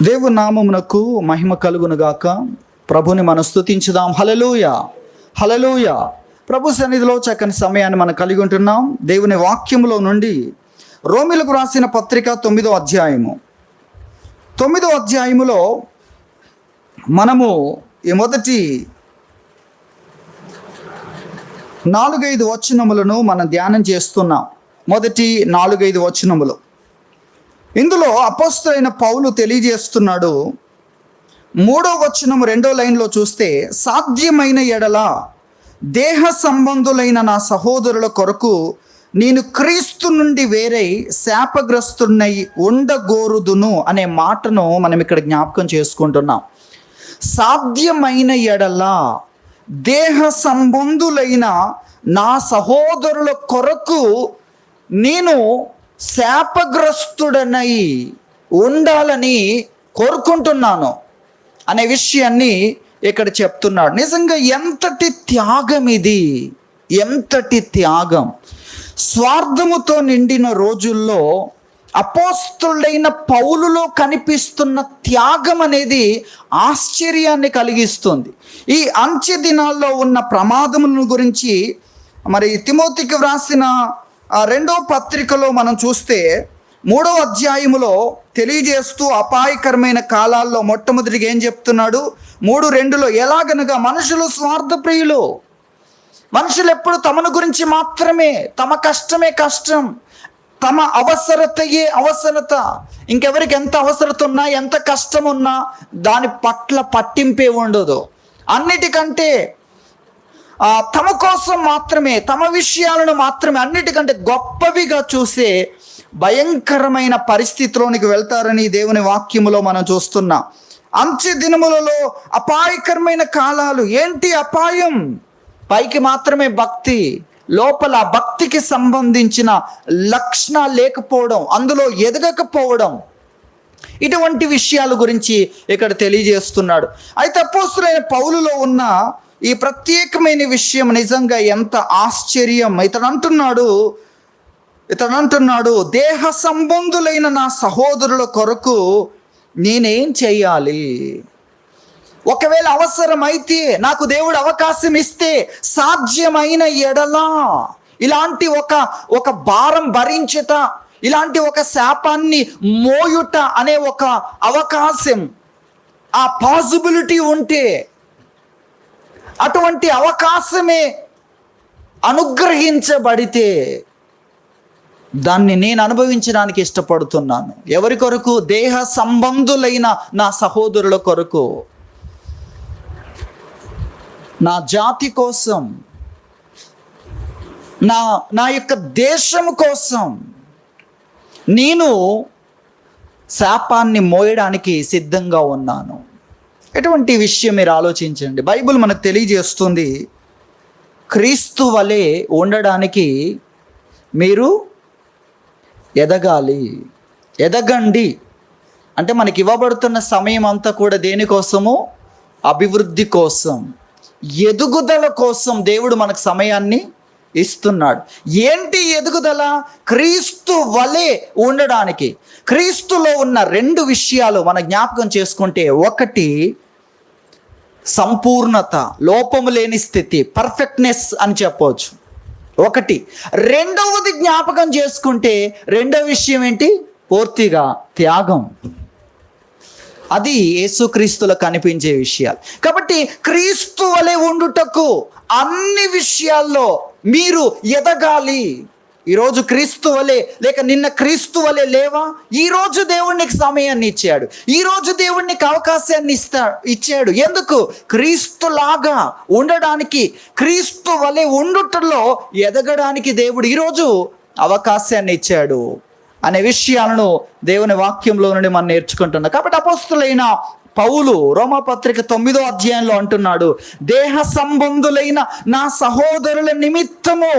దేవుని నామమునకు మహిమ కలుగునుగాక. ప్రభుని మనం స్తుతించుదాం. హల్లెలూయా, హల్లెలూయా. ప్రభు సన్నిధిలో చక్కని సమయాన్ని మనం కలిగి ఉంటున్నాం. దేవుని వాక్యములో నుండి రోమీలకు రాసిన పత్రిక 9వ అధ్యాయము. 9వ అధ్యాయములో మనము ఈ మొదటి 4-5 వచనములను మనం ధ్యానం చేస్తున్నాం. మొదటి 4-5 వచనములు. ఇందులో అపోస్తలుడైన పౌలు తెలియజేస్తున్నాడు. 3వ వచనం 2వ లైన్లో చూస్తే, సాధ్యమైన ఎడల దేహ సంబంధులైన నా సహోదరుల కొరకు నేను క్రీస్తు నుండి వేరై శాపగ్రస్తున్నై ఉండగోరుదును అనే మాటను మనం ఇక్కడ జ్ఞాపకం చేసుకుంటున్నాం. సాధ్యమైన ఎడల దేహ సంబంధులైన నా సహోదరుల కొరకు నేను శాపగ్రస్తుడనై ఉండాలని కోరుకుంటున్నాను అనే విషయాన్ని ఇక్కడ చెప్తున్నాడు. నిజంగా ఎంతటి త్యాగం ఇది, ఎంతటి త్యాగం! స్వార్థముతో నిండిన రోజుల్లో అపోస్తలుడైన పౌలులో కనిపిస్తున్న త్యాగం అనేది ఆశ్చర్యాన్ని కలిగిస్తుంది. ఈ అంత్య దినాల్లో ఉన్న ప్రమాదములను గురించి మరి తిమోతికి వ్రాసిన 2వ పత్రికలో మనం చూస్తే 3వ అధ్యాయములో తెలియజేస్తూ అపాయకరమైన కాలాల్లో మొట్టమొదటిగా ఏం చెప్తున్నాడు? 3:2లో ఎలాగనగా మనుషులు స్వార్థప్రియులు. మనుషులు ఎప్పుడు తమను గురించి మాత్రమే, తమ కష్టమే కష్టం, తమ అవసరతయే అవసరత. ఇంకెవరికి ఎంత అవసరత ఉన్నా, ఎంత కష్టం ఉన్నా దాని పట్ల పట్టింపే ఉండదు. అన్నిటికంటే తమ కోసం మాత్రమే, తమ విషయాలను మాత్రమే అన్నిటికంటే గొప్పవిగా చూసే భయంకరమైన పరిస్థితిలోనికి వెళ్తారని దేవుని వాక్యములో మనం చూస్తున్నాం. అంత్య దినములలో అపాయకరమైన కాలాలు. ఏంటి అపాయం? పైకి మాత్రమే భక్తి, లోపల భక్తికి సంబంధించిన లక్షణాలు లేకపోవడం, అందులో ఎదగకపోవడం, ఇటువంటి విషయాల గురించి ఇక్కడ తెలియజేస్తున్నాడు. అయితే అపోస్తలుడైన పౌలులో ఉన్న ఈ ప్రత్యేకమైన విషయం నిజంగా ఎంత ఆశ్చర్యం! ఇతను అంటున్నాడు, దేహ సంబంధులైన నా సహోదరుల కొరకు నేనేం చేయాలి? ఒకవేళ అవసరమైతే, నాకు దేవుడు అవకాశం ఇస్తే, సాధ్యమైన ఎడలా ఇలాంటి ఒక భారం భరించుట, ఇలాంటి ఒక శాపాన్ని మోయుట అనే ఒక అవకాశం, ఆ పాసిబిలిటీ ఉంటే, అటువంటి అవకాశమే అనుగ్రహించబడితే దాన్ని నేను అనుభవించడానికి ఇష్టపడుతున్నాను. ఎవరి కొరకు? దేహ సంబంధులైన నా సహోదరుల కొరకు, నా జాతి కోసం, నా యొక్క దేశం కోసం నేను శాపాన్ని మోయడానికి సిద్ధంగా ఉన్నాను. ఎటువంటి విషయం మీరు ఆలోచించండి. బైబిల్ మనకు తెలియజేస్తుంది, క్రీస్తు వలె ఉండడానికి మీరు ఎదగాలి, ఎదగండి. అంటే మనకి ఇవ్వబడుతున్న సమయం అంతా కూడా దేనికోసము? అభివృద్ధి కోసం, ఎదుగుదల కోసం దేవుడు మనకు సమయాన్ని ఇస్తున్నాడు. ఏంటి ఎదుగుదల? క్రీస్తు వలె ఉండడానికి. క్రీస్తులో ఉన్న 2 విషయాలు మనం జ్ఞాపకం చేసుకుంటే, ఒకటి సంపూర్ణత, లోపము లేని స్థితి, పర్ఫెక్ట్నెస్ అని చెప్పవచ్చు ఒకటి. రెండవది జ్ఞాపకం చేసుకుంటే, రెండవ విషయం ఏంటి? పూర్తిగా త్యాగం. అది యేసుక్రీస్తులో కనిపించే విషయాలు. కాబట్టి క్రీస్తు వలె ఉండుటకు అన్ని విషయాల్లో మీరు ఎదగాలి. ఈరోజు క్రీస్తు వలె, లేక నిన్న క్రీస్తు వలె లేవా? ఈరోజు దేవుడు నీకు సమయాన్ని ఇచ్చాడు, ఈరోజు దేవుడు నీకు అవకాశాన్ని ఇచ్చాడు. ఎందుకు? క్రీస్తులాగా ఉండడానికి, క్రీస్తు వలె ఉండుటలో ఎదగడానికి దేవుడు ఈరోజు అవకాశాన్ని ఇచ్చాడు అనే విషయాలను దేవుని వాక్యంలో నుండి మనం నేర్చుకుంటున్నాం. కాబట్టి అపోస్తలుడైన పౌలు రోమాపత్రిక 9వ అధ్యాయంలో అంటున్నాడు, దేహ సంబంధులైన నా సహోదరుల నిమిత్తము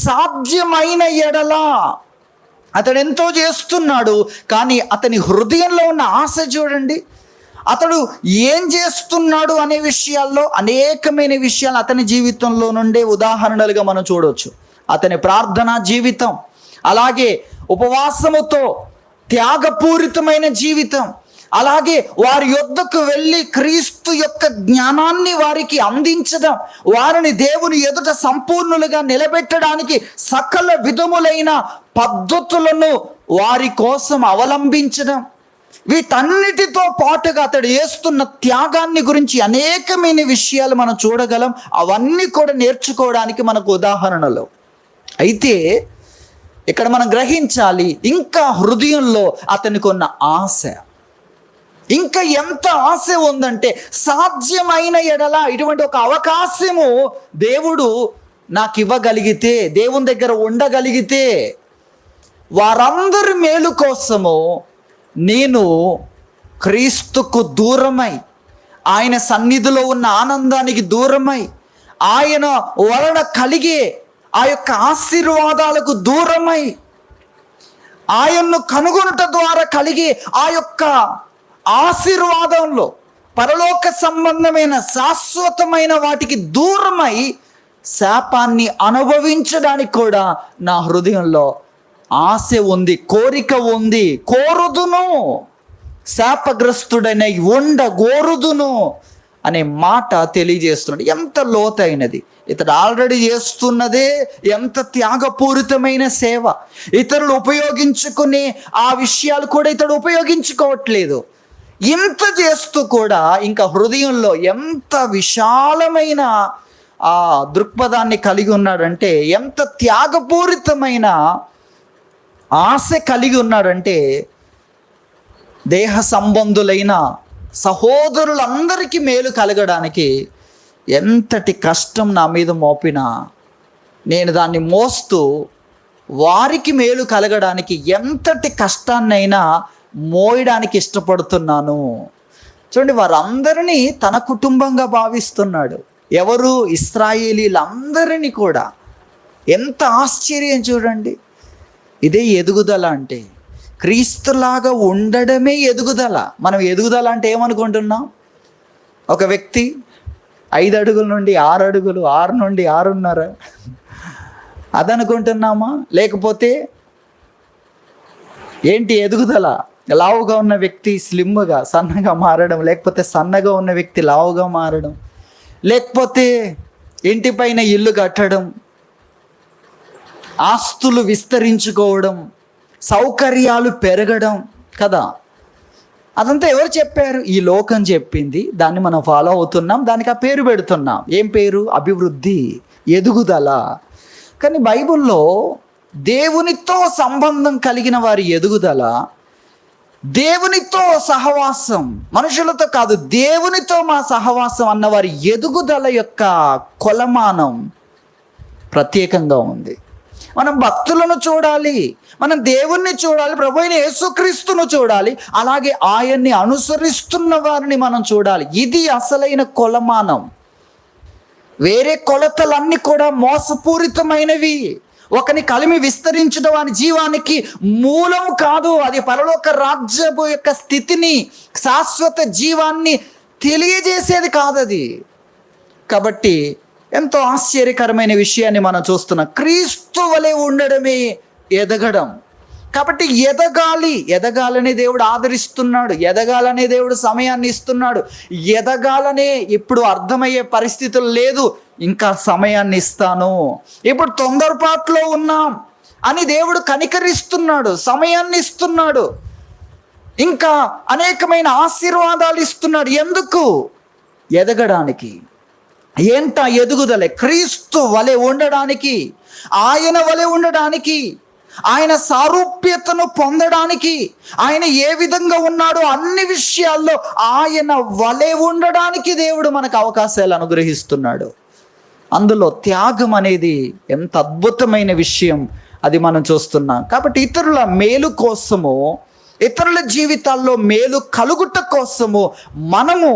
సాధ్యమైన ఎడలా. అతడు ఎంతో చేస్తున్నాడు, కానీ అతని హృదయంలో ఉన్న ఆశ చూడండి. అతడు ఏం చేస్తున్నాడు అనే విషయాల్లో అనేకమైన విషయాలు అతని జీవితంలో నుండే ఉదాహరణలుగా మనం చూడవచ్చు. అతని ప్రార్థనా జీవితం, అలాగే ఉపవాసముతో త్యాగపూరితమైన జీవితం, అలాగే వారి యొద్దకు వెళ్ళి క్రీస్తు యొక్క జ్ఞానాన్ని వారికి అందించడం, వారిని దేవుని ఎదుట సంపూర్ణులుగా నిలబెట్టడానికి సకల విధములైన పద్ధతులను వారి కోసం అవలంబించడం, వీటన్నిటితో పాటుగా అతడు చేస్తున్న త్యాగాన్ని గురించి అనేకమైన విషయాలు మనం చూడగలం. అవన్నీ కూడా నేర్చుకోవడానికి మనకు ఉదాహరణలు. అయితే ఇక్కడ మనం గ్రహించాలి, ఇంకా హృదయంలో అతనికి ఉన్న ఆశ, ఇంకా ఎంత ఆశ ఉందంటే, సాధ్యమైన ఎడల ఇటువంటి ఒక అవకాశము దేవుడు నాకు ఇవ్వగలిగితే, దేవుని దగ్గర ఉండగలిగితే, వారందరి మేలు కోసము నేను క్రీస్తుకు దూరమై, ఆయన సన్నిధిలో ఉన్న ఆనందానికి దూరమై, ఆయన వలన కలిగే ఆ యొక్క ఆశీర్వాదాలకు దూరమై, ఆయన్ను కనుగొనుట ద్వారా కలిగే ఆ యొక్క ఆశీర్వాదంలో పరలోక సంబంధమైన శాశ్వతమైన వాటికి దూరమై శాపాన్ని అనుభవించడానికి కూడా నా హృదయంలో ఆశ ఉంది, కోరిక ఉంది. కోరుదును, శాపగ్రస్తుడైన ఉండగోరుదును అనే మాట తెలియజేస్తున్నాడు. ఎంత లోతైనది! ఇతడు ఆల్రెడీ చేస్తున్నదే ఎంత త్యాగపూరితమైన సేవ. ఇతరులు ఉపయోగించుకునే ఆ విషయాలు కూడా ఇతడు ఉపయోగించుకోవట్లేదు. ఇంత చేస్తూ కూడా ఇంకా హృదయంలో ఎంత విశాలమైన ఆ దృక్పథాన్ని కలిగి ఉన్నాడంటే, ఎంత త్యాగపూరితమైన ఆశ కలిగి ఉన్నాడంటే, దేహ సంబంధులైన సహోదరులందరికీ మేలు కలగడానికి ఎంతటి కష్టం నా మీద మోపినా నేను దాన్ని మోస్తూ వారికి మేలు కలగడానికి ఎంతటి కష్టాన్నైనా మోయడానికి ఇష్టపడుతున్నాను. చూడండి, వారందరినీ తన కుటుంబంగా భావిస్తున్నాడు. ఎవరు? ఇశ్రాయేలీలందరినీ కూడా. ఎంత ఆశ్చర్యం చూడండి! ఇదే ఎదుగుదల అంటే. క్రీస్తులాగా ఉండడమే ఎదుగుదల. మనం ఎదుగుదల అంటే ఏమనుకుంటున్నాం? ఒక వ్యక్తి 5 అడుగుల నుండి 6 అడుగులు, 6 నుండి 6.5 అదనుకుంటున్నామా? లేకపోతే ఏంటి ఎదుగుదల? లావుగా ఉన్న వ్యక్తి స్లిమ్గా సన్నగా మారడం, లేకపోతే సన్నగా ఉన్న వ్యక్తి లావుగా మారడం, లేకపోతే ఇంటిపైన ఇల్లు కట్టడం, ఆస్తులు విస్తరించుకోవడం, సౌకర్యాలు పెరగడం కదా. అదంతా ఎవరు చెప్పారు? ఈ లోకం చెప్పింది. దాన్ని మనం ఫాలో అవుతున్నాం, దానికి ఆ పేరు పెడుతున్నాం. ఏం పేరు? అభివృద్ధి, ఎదుగుదల. కానీ బైబిల్లో దేవునితో సంబంధం కలిగిన వారి ఎదుగుదల, దేవునితో సహవాసం, మనుషులతో కాదు దేవునితో మా సహవాసం అన్న వారి ఎదుగుదల యొక్క కొలమానం ప్రత్యేకంగా ఉంది. మనం భక్తులను చూడాలి, మనం దేవుణ్ణి చూడాలి, ప్రభు అయిన యేసుక్రీస్తును చూడాలి, అలాగే ఆయన్ని అనుసరిస్తున్న వారిని మనం చూడాలి. ఇది అసలైన కొలమానం. వేరే కొలతలన్నీ కూడా మోసపూరితమైనవి. ఒకని కలిమి విస్తరించడం అని జీవానికి మూలం కాదు. అది పరలోక రాజ్యపు యొక్క స్థితిని, శాశ్వత జీవాన్ని తెలియజేసేది కాదు అది. కాబట్టి ఎంతో ఆశ్చర్యకరమైన విషయాన్ని మనం చూస్తున్నాం. క్రీస్తు వలె ఉండడమే ఎదగడం. కాబట్టి ఎదగాలని దేవుడు ఆదరిస్తున్నాడు, ఎదగాలనే దేవుడు సమయాన్ని ఇస్తున్నాడు. ఎదగాలనే ఇప్పుడు అర్థమయ్యే పరిస్థితులు లేదు, ఇంకా సమయాన్ని ఇస్తాను, ఇప్పుడు తొందరపాటులో ఉన్నాం అని దేవుడు కనికరిస్తున్నాడు, సమయాన్ని ఇస్తున్నాడు, ఇంకా అనేకమైన ఆశీర్వాదాలు ఇస్తున్నాడు. ఎందుకు? ఎదగడానికి. ఏంట ఎదుగుదల? క్రీస్తు వలె ఉండడానికి, ఆయన వలె ఉండడానికి, ఆయన సారూప్యతను పొందడానికి, ఆయన ఏ విధంగా ఉన్నాడో అన్ని విషయాల్లో ఆయన వలె ఉండడానికి దేవుడు మనకు అవకాశాలు అనుగ్రహిస్తున్నాడు. అందులో త్యాగం అనేది ఎంత అద్భుతమైన విషయం, అది మనం చూస్తున్నాం. కాబట్టి ఇతరుల మేలు కోసము, ఇతరుల జీవితాల్లో మేలు కలుగుట కోసము మనము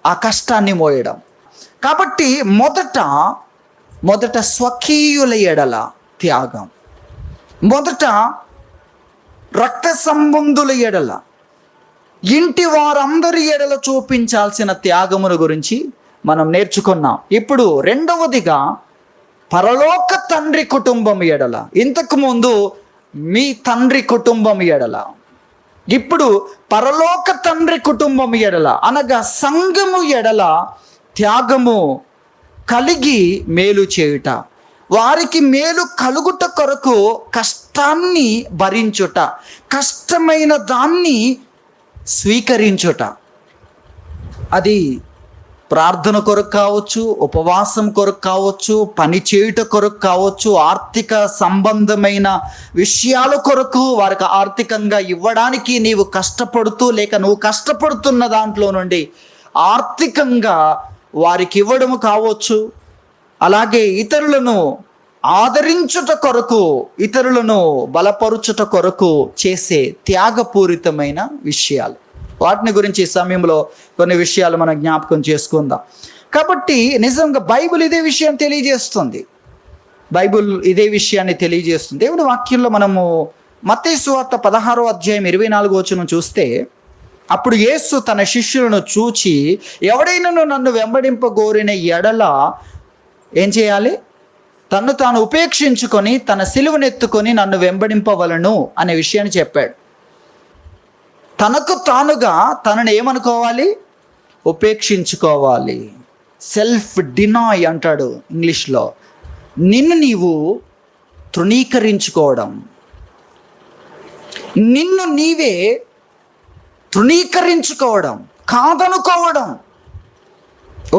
ఆ కష్టాన్ని మోయడం. కాబట్టి మొదట స్వకీయుల ఎడల త్యాగం, మొదట రక్త సంబంధుల ఎడల, ఇంటి వారందరి ఎడల చూపించాల్సిన త్యాగముల గురించి మనం నేర్చుకున్నాం. ఇప్పుడు రెండవదిగా పరలోక తండ్రి కుటుంబం ఎడల, ఇంతకు ముందు మీ తండ్రి కుటుంబం ఎడల. ఇప్పుడు పరలోక తండ్రి కుటుంబం ఎడల అనగా సంఘము ఎడల త్యాగము కలిగి మేలు చేయుట, వారికి మేలు కలుగుట కొరకు కష్టాన్ని భరించుట, కష్టమైన దాన్ని స్వీకరించుట. అది ప్రార్థన కొరకు కావచ్చు, ఉపవాసం కొరకు కావచ్చు, పని చేయుట కొరకు కావచ్చు, ఆర్థిక సంబంధమైన విషయాల కొరకు వారికి ఆర్థికంగా ఇవ్వడానికి నీవు కష్టపడుతూ లేక నువ్వు కష్టపడుతున్న దాంట్లో నుండి ఆర్థికంగా వారికి ఇవ్వడము కావచ్చు. అలాగే ఇతరులను ఆదరించుట కొరకు, ఇతరులను బలపరుచుట కొరకు చేసే త్యాగపూరితమైన విషయాలు, వాటిని గురించి ఈ సమయంలో కొన్ని విషయాలు మనం జ్ఞాపకం చేసుకుందాం. కాబట్టి నిజంగా బైబిల్ ఇదే విషయం తెలియజేస్తుంది. బైబిల్ ఇదే విషయాన్ని తెలియజేస్తుంది. దేవుని వాక్యంలో మనము మత్తయి సువార్త 16వ అధ్యాయం 24వ వచనం చూస్తే, అప్పుడు యేసు తన శిష్యులను చూచి, ఎవడైనాను నన్ను వెంబడింపగోరిన ఎడల ఏం చేయాలి? తన్ను తాను ఉపేక్షించుకొని తన సిలువనెత్తుకొని నన్ను వెంబడింపవలను అనే విషయాన్ని చెప్పాడు. తనకు తానుగా తనను ఏమనుకోవాలి? ఉపేక్షించుకోవాలి. సెల్ఫ్ డినాయ్ అంటాడు ఇంగ్లీష్లో. నిన్ను నీవు తృణీకరించుకోవడం, నిన్ను నీవే తృణీకరించుకోవడం, కాదనుకోవడం.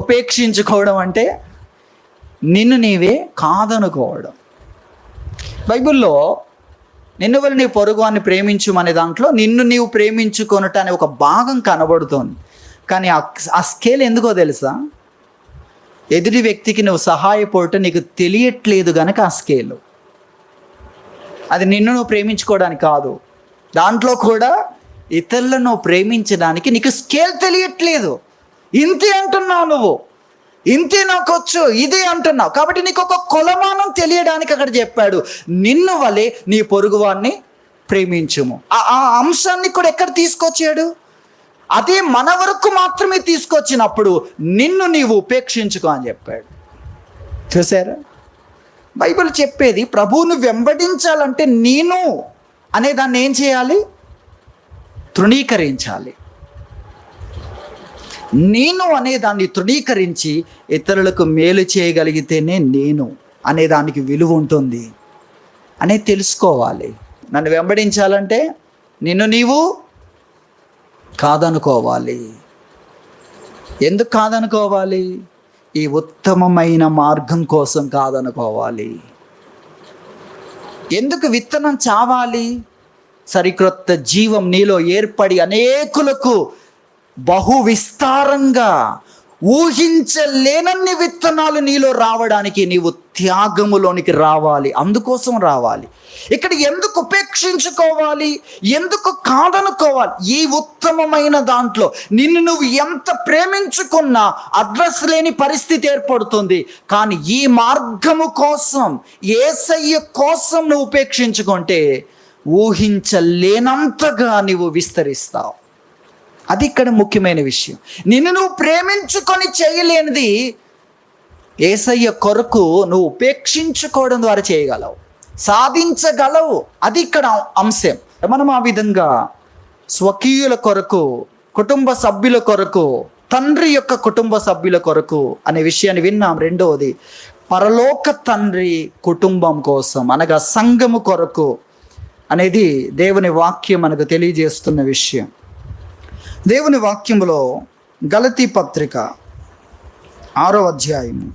ఉపేక్షించుకోవడం అంటే నిన్ను నీవే కాదనుకోవడం. బైబిల్లో నిన్ను వల్ల నీ పొరుగువాన్ని ప్రేమించుమనే దాంట్లో నిన్ను నీవు ప్రేమించుకొనుట అనే ఒక భాగం కనబడుతోంది. కానీ ఆ స్కేల్ ఎందుకో తెలుసా? ఎదుటి వ్యక్తికి నువ్వు సహాయపడటం నీకు తెలియట్లేదు కనుక ఆ స్కేల్. అది నిన్ను నువ్వు ప్రేమించుకోవడానికి కాదు, దాంట్లో కూడా ఇతరులను ప్రేమించడానికి నీకు స్కేల్ తెలియట్లేదు. ఇంతే అంటున్నావు నువ్వు, ఇంతే నాకు వచ్చు, ఇదే అంటున్నావు. కాబట్టి నీకు ఒక కొలమానం తెలియడానికి అక్కడ చెప్పాడు, నిన్ను వలె నీ పొరుగువాన్ని ప్రేమించుము. ఆ అంశాన్ని కూడా ఎక్కడ తీసుకొచ్చాడు? అదే మన వరకు మాత్రమే తీసుకొచ్చినప్పుడు నిన్ను నీవు ఉపేక్షించుకో అని చెప్పాడు. చూసారా? బైబిల్ చెప్పేది ప్రభువును వెంబడించాలంటే నేను అనే దాన్ని ఏం చేయాలి? తృణీకరించాలి. నేను అనే దాన్ని తృణీకరించి ఇతరులకు మేలు చేయగలిగితేనే నేను అనే దానికి విలువ ఉంటుంది అనేది తెలుసుకోవాలి. నన్ను వెంబడించాలంటే నిన్ను నీవు కాదనుకోవాలి. ఎందుకు కాదనుకోవాలి? ఈ ఉత్తమమైన మార్గం కోసం కాదనుకోవాలి. ఎందుకు విత్తనం చావాలి? సరికొత్త జీవం నీలో ఏర్పడి అనేకులకు బహు విస్తారంగా ఊహించలేనన్ని విత్తనాలు నీలో రావడానికి నీవు త్యాగములోనికి రావాలి. అందుకోసం రావాలి. ఇక్కడ ఎందుకు ఉపేక్షించుకోవాలి? ఎందుకు కాదనుకోవాలి? ఈ ఉత్తమమైన దాంట్లో నిన్ను నువ్వు ఎంత ప్రేమించుకున్నా అడ్రస్ లేని పరిస్థితి ఏర్పడుతుంది. కానీ ఈ మార్గము కోసం, యేసయ్య కోసం నువ్వు ఉపేక్షించుకుంటే ఊహించలేనంతగా నీవు విస్తరిస్తావు. అది ఇక్కడ ముఖ్యమైన విషయం. నిన్ను నువ్వు ప్రేమించుకొని చేయలేనిది యేసయ్య కొరకు నువ్వు ఉపేక్షించుకోవడం ద్వారా చేయగలవు, సాధించగలవు. అది ఇక్కడ అంశం. మనం ఆ విధంగా స్వకీయుల కొరకు, కుటుంబ సభ్యుల కొరకు, తండ్రి యొక్క కుటుంబ సభ్యుల కొరకు అనే విషయాన్ని విన్నాం. రెండవది పరలోక తండ్రి కుటుంబం కోసం అనగా సంఘము కొరకు అనేది దేవుని వాక్యం మనకు తెలియజేస్తున్న విషయం. దేవుని వాక్యములో గలతీ పత్రిక 6వ అధ్యాయము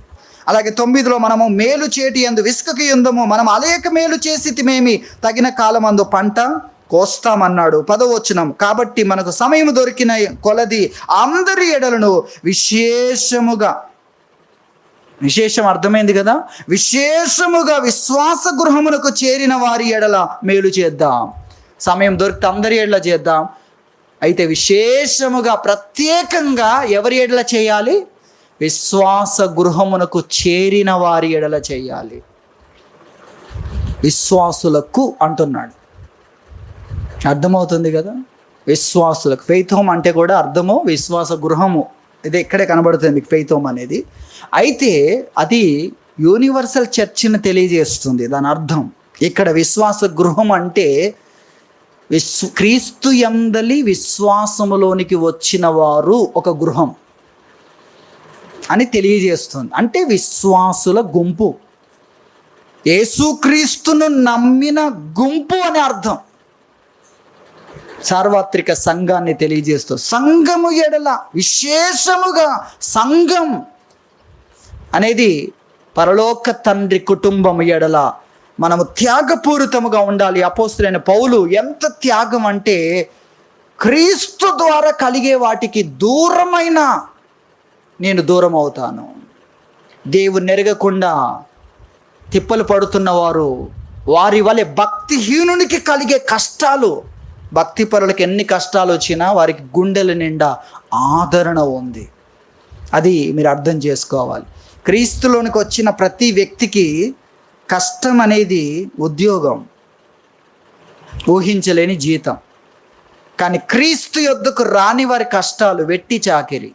అలాగే 9లో మనము మేలు చేటి యందు విసుకకి యుందము, మనం అనేక మేలు చేసితిమేమి, తగిన కాలమందు పంట కోస్తామన్నాడు. 10వ వచనం, కాబట్టి మనకు సమయం దొరికిన కొలది అందరి ఎడలను విశేషముగా, విశేషం అర్థమైంది కదా, విశేషముగా విశ్వాస గృహమునకు చేరిన వారి ఎడల మేలు చేద్దాం. సమయం దొరికితే అందరి ఎడల చేద్దాం. అయితే విశేషముగా ప్రత్యేకంగా ఎవరి ఎడల చేయాలి? విశ్వాస గృహమునకు చేరిన వారి ఎడల చేయాలి. విశ్వాసులకు అంటున్నాడు. అర్థమవుతుంది కదా? విశ్వాసులకు. ఫెయిత్ హోమ్ అంటే కూడా అర్థము విశ్వాస గృహము. ఇది ఇక్కడే కనబడుతుంది మీకు ఫెయిత్ హోమ్ అనేది. అయితే అది యూనివర్సల్ చర్చిని తెలియజేస్తుంది దాని అర్థం. ఇక్కడ విశ్వాస గృహం అంటే క్రీస్తు యందలి విశ్వాసములోనికి వచ్చిన వారు ఒక గృహం అని తెలియజేస్తుంది. అంటే విశ్వాసుల గుంపు, యేసుక్రీస్తును నమ్మిన గుంపు అని అర్థం. సార్వత్రిక సంఘాన్ని తెలియజేస్తూ, సంఘము ఎడల విశేషముగా సంఘం అనేది పరలోక తండ్రి కుటుంబం ఎడల మనము త్యాగపూరితముగా ఉండాలి. అపోస్తలుడైన పౌలు ఎంత త్యాగం అంటే, క్రీస్తు ద్వారా కలిగే వాటికి దూరమైన నేను దూరం అవుతాను. దేవుని ఎరగకుండా తిప్పలు పడుతున్న వారి వలె భక్తిహీనునికి కలిగే కష్టాలు, భక్తి పరులకు ఎన్ని కష్టాలు వచ్చినా వారికి గుండెల నిండా ఆదరణ ఉంది. అది మీరు అర్థం చేసుకోవాలి. క్రీస్తులోనికి వచ్చిన ప్రతి వ్యక్తికి కష్టం అనేది ఉద్యోగం, ఊహించలేని జీతం. కానీ క్రీస్తు యొద్దకు రాని వారి కష్టాలు వెట్టి చాకిరి,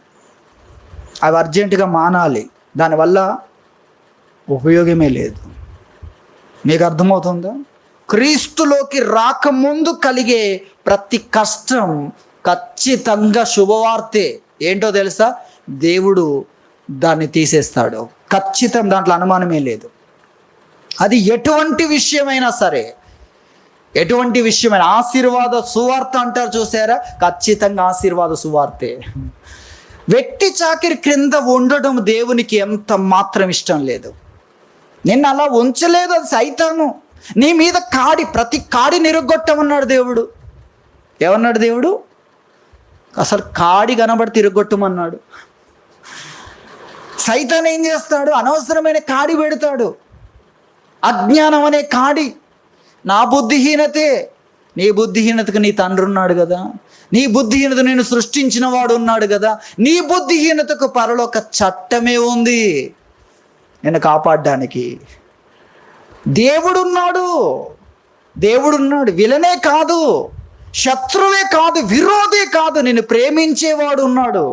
అవి అర్జెంటుగా మానాలి. దానివల్ల ఉపయోగమే లేదు. మీకు అర్థమవుతుందా? క్రీస్తులోకి రాకముందు కలిగే ప్రతి కష్టం ఖచ్చితంగా శుభవార్తే. ఏంటో తెలుసా? దేవుడు దాన్ని తీసేస్తాడు, ఖచ్చితం, దాంట్లో అనుమానమే లేదు. అది ఎటువంటి విషయమైనా సరే, ఎటువంటి విషయమైనా. ఆశీర్వాద సువార్త అంటారు చూసారా? ఖచ్చితంగా ఆశీర్వాద సువార్తే. వెట్టి చాకిరి క్రింద ఉండడం దేవునికి ఎంత మాత్రం ఇష్టం లేదు. నిన్ను అలా ఉంచలేదు, అది సైతాను. నీ మీద ప్రతి కాడి నిరగొట్టమన్నాడు దేవుడు. ఏమన్నాడు దేవుడు? అసలు కాడి కనబడి తిరగొట్టమన్నాడు. సైతాన్ ఏం చేస్తాడు? అనవసరమైన కాడి పెడతాడు. అజ్ఞానం అనే కాడి. నా బుద్ధిహీనతే. నీ బుద్ధిహీనతకు నీ తండ్రి ఉన్నాడు కదా, నీ బుద్ధిహీనత నేను సృష్టించిన వాడు ఉన్నాడు కదా, నీ బుద్ధిహీనతకు పరలోక చట్టమే ఉంది నిన్ను కాపాడడానికి. దేవుడున్నాడు. విలనే కాదు, శత్రువే కాదు, విరోధే కాదు, నిన్ను ప్రేమించేవాడు ఉన్నాడు.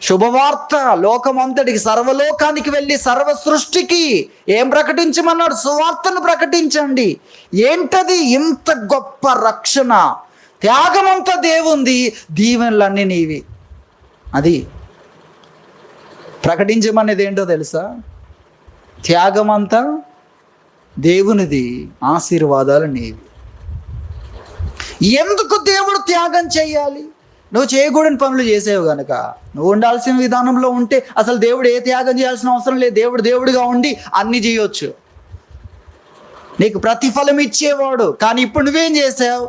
శుభవార్త లోకమంతటికి, సర్వలోకానికి వెళ్ళి సర్వ సృష్టికి ఏం ప్రకటించమన్నాడు? సువార్తను ప్రకటించండి. ఏంటది? ఇంత గొప్ప రక్షణ, త్యాగమంతా దేవుంది, దీవెనలన్నీ నీవి. అది ప్రకటించమనేది ఏంటో తెలుసా? త్యాగమంతా దేవునిది, ఆశీర్వాదాలు నీవి. ఎందుకు దేవుడు త్యాగం చేయాలి? నువ్వు చేయకూడని పనులు చేసేవి కనుక. నువ్వు ఉండాల్సిన విధానంలో ఉంటే అసలు దేవుడు ఏ త్యాగం చేయాల్సిన అవసరం లేదు. దేవుడుగా ఉండి అన్ని చేయొచ్చు, నీకు ప్రతిఫలం ఇచ్చేవాడు. కానీ ఇప్పుడు నువ్వేం చేసావు?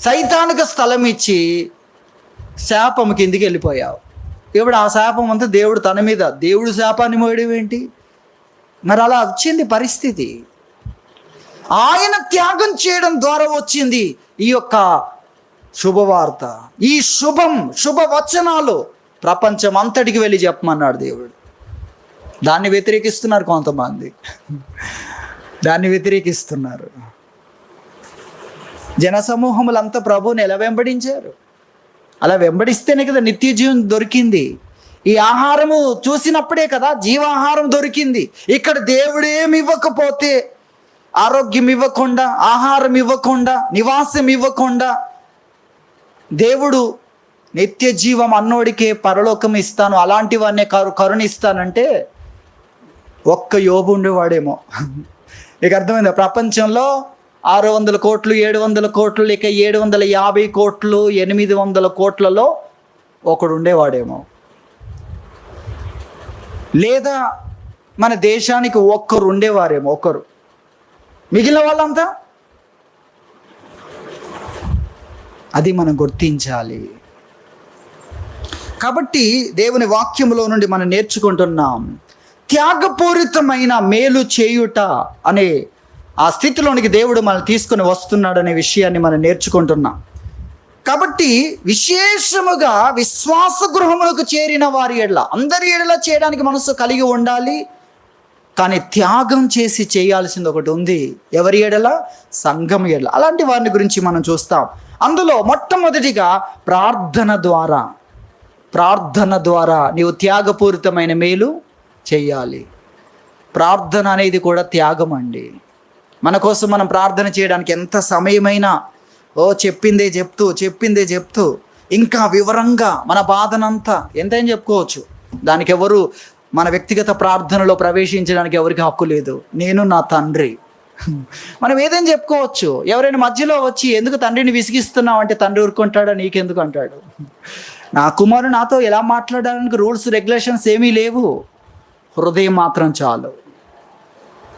సైతానికి స్థలం ఇచ్చి శాపం కిందికి వెళ్ళిపోయావు. ఇప్పుడు ఆ శాపం అంతా దేవుడు తన మీద, దేవుడు శాపాన్ని మోయడం ఏంటి? మరి అలా వచ్చింది పరిస్థితి. ఆయన త్యాగం చేయడం ద్వారా వచ్చింది ఈ యొక్క శుభవార్త. ఈ శుభవచనాలు ప్రపంచం అంతటికి వెళ్ళి చెప్పమన్నాడు దేవుడు. దాన్ని వ్యతిరేకిస్తున్నారు కొంతమంది, దాన్ని వ్యతిరేకిస్తున్నారు. జనసమూహములంతా ప్రభువుని ఎలా వెంబడించారు? అలా వెంబడిస్తేనే కదా నిత్య జీవం దొరికింది. ఈ ఆహారము చూసినప్పుడే కదా జీవాహారం దొరికింది. ఇక్కడ దేవుడేమి ఇవ్వకపోతే, ఆరోగ్యం ఇవ్వకుండా, ఆహారం ఇవ్వకుండా, నివాసం ఇవ్వకుండా, దేవుడు నిత్య జీవం అన్నోడికే పరలోకం ఇస్తాను, అలాంటివన్నీ కరుణిస్తానంటే ఒక్క యోబు ఉండేవాడేమో. నీకు అర్థమైందా? ప్రపంచంలో 600 కోట్లు, 700 కోట్లు, లేక 750 కోట్లు, 800 కోట్లలో ఒకడు ఉండేవాడేమో. లేదా మన దేశానికి ఒక్కరు ఉండేవారేమో, ఒకరు. మిగిలిన వాళ్ళంతా అది మనం గుర్తించాలి. కాబట్టి దేవుని వాక్యములో నుండి మనం నేర్చుకుంటున్నాం, త్యాగపూరితమైన మేలు చేయుట అనే ఆ స్థితిలోనికి దేవుడు మనం తీసుకుని వస్తున్నాడనే విషయాన్ని మనం నేర్చుకుంటున్నాం. కాబట్టి విశేషముగా విశ్వాస గృహములకు చేరిన వారి ఎడల, అందరి ఎడల చేయడానికి మనసు కలిగి ఉండాలి. కానీ త్యాగం చేసి చేయాల్సింది ఒకటి ఉంది. ఎవరి ఎడల? సంఘం ఎడల. అలాంటి వారిని గురించి మనం చూస్తాం. అందులో మొట్టమొదటిగా ప్రార్థన ద్వారా నీవు త్యాగపూరితమైన మేలు చేయాలి. ప్రార్థన అనేది కూడా త్యాగం అండి. మన కోసం మనం ప్రార్థన చేయడానికి ఎంత సమయమైనా చెప్పిందే చెప్తూ ఇంకా వివరంగా మన బాధనంతా ఎంతైనా చెప్పుకోవచ్చు. దానికి ఎవరు మన వ్యక్తిగత ప్రార్థనలో ప్రవేశించడానికి ఎవరికి హక్కు లేదు. నేను నా తండ్రి, మనం ఏదైనా చెప్పుకోవచ్చు. ఎవరైనా మధ్యలో వచ్చి ఎందుకు తండ్రిని విసిగిస్తున్నావు అంటే తండ్రి ఊరుకుంటాడా, నీకెందుకు అంటాడు. నా కుమారుడు నాతో ఎలా మాట్లాడడానికి రూల్స్ రెగ్యులేషన్స్ ఏమీ లేవు, హృదయం మాత్రం చాలు.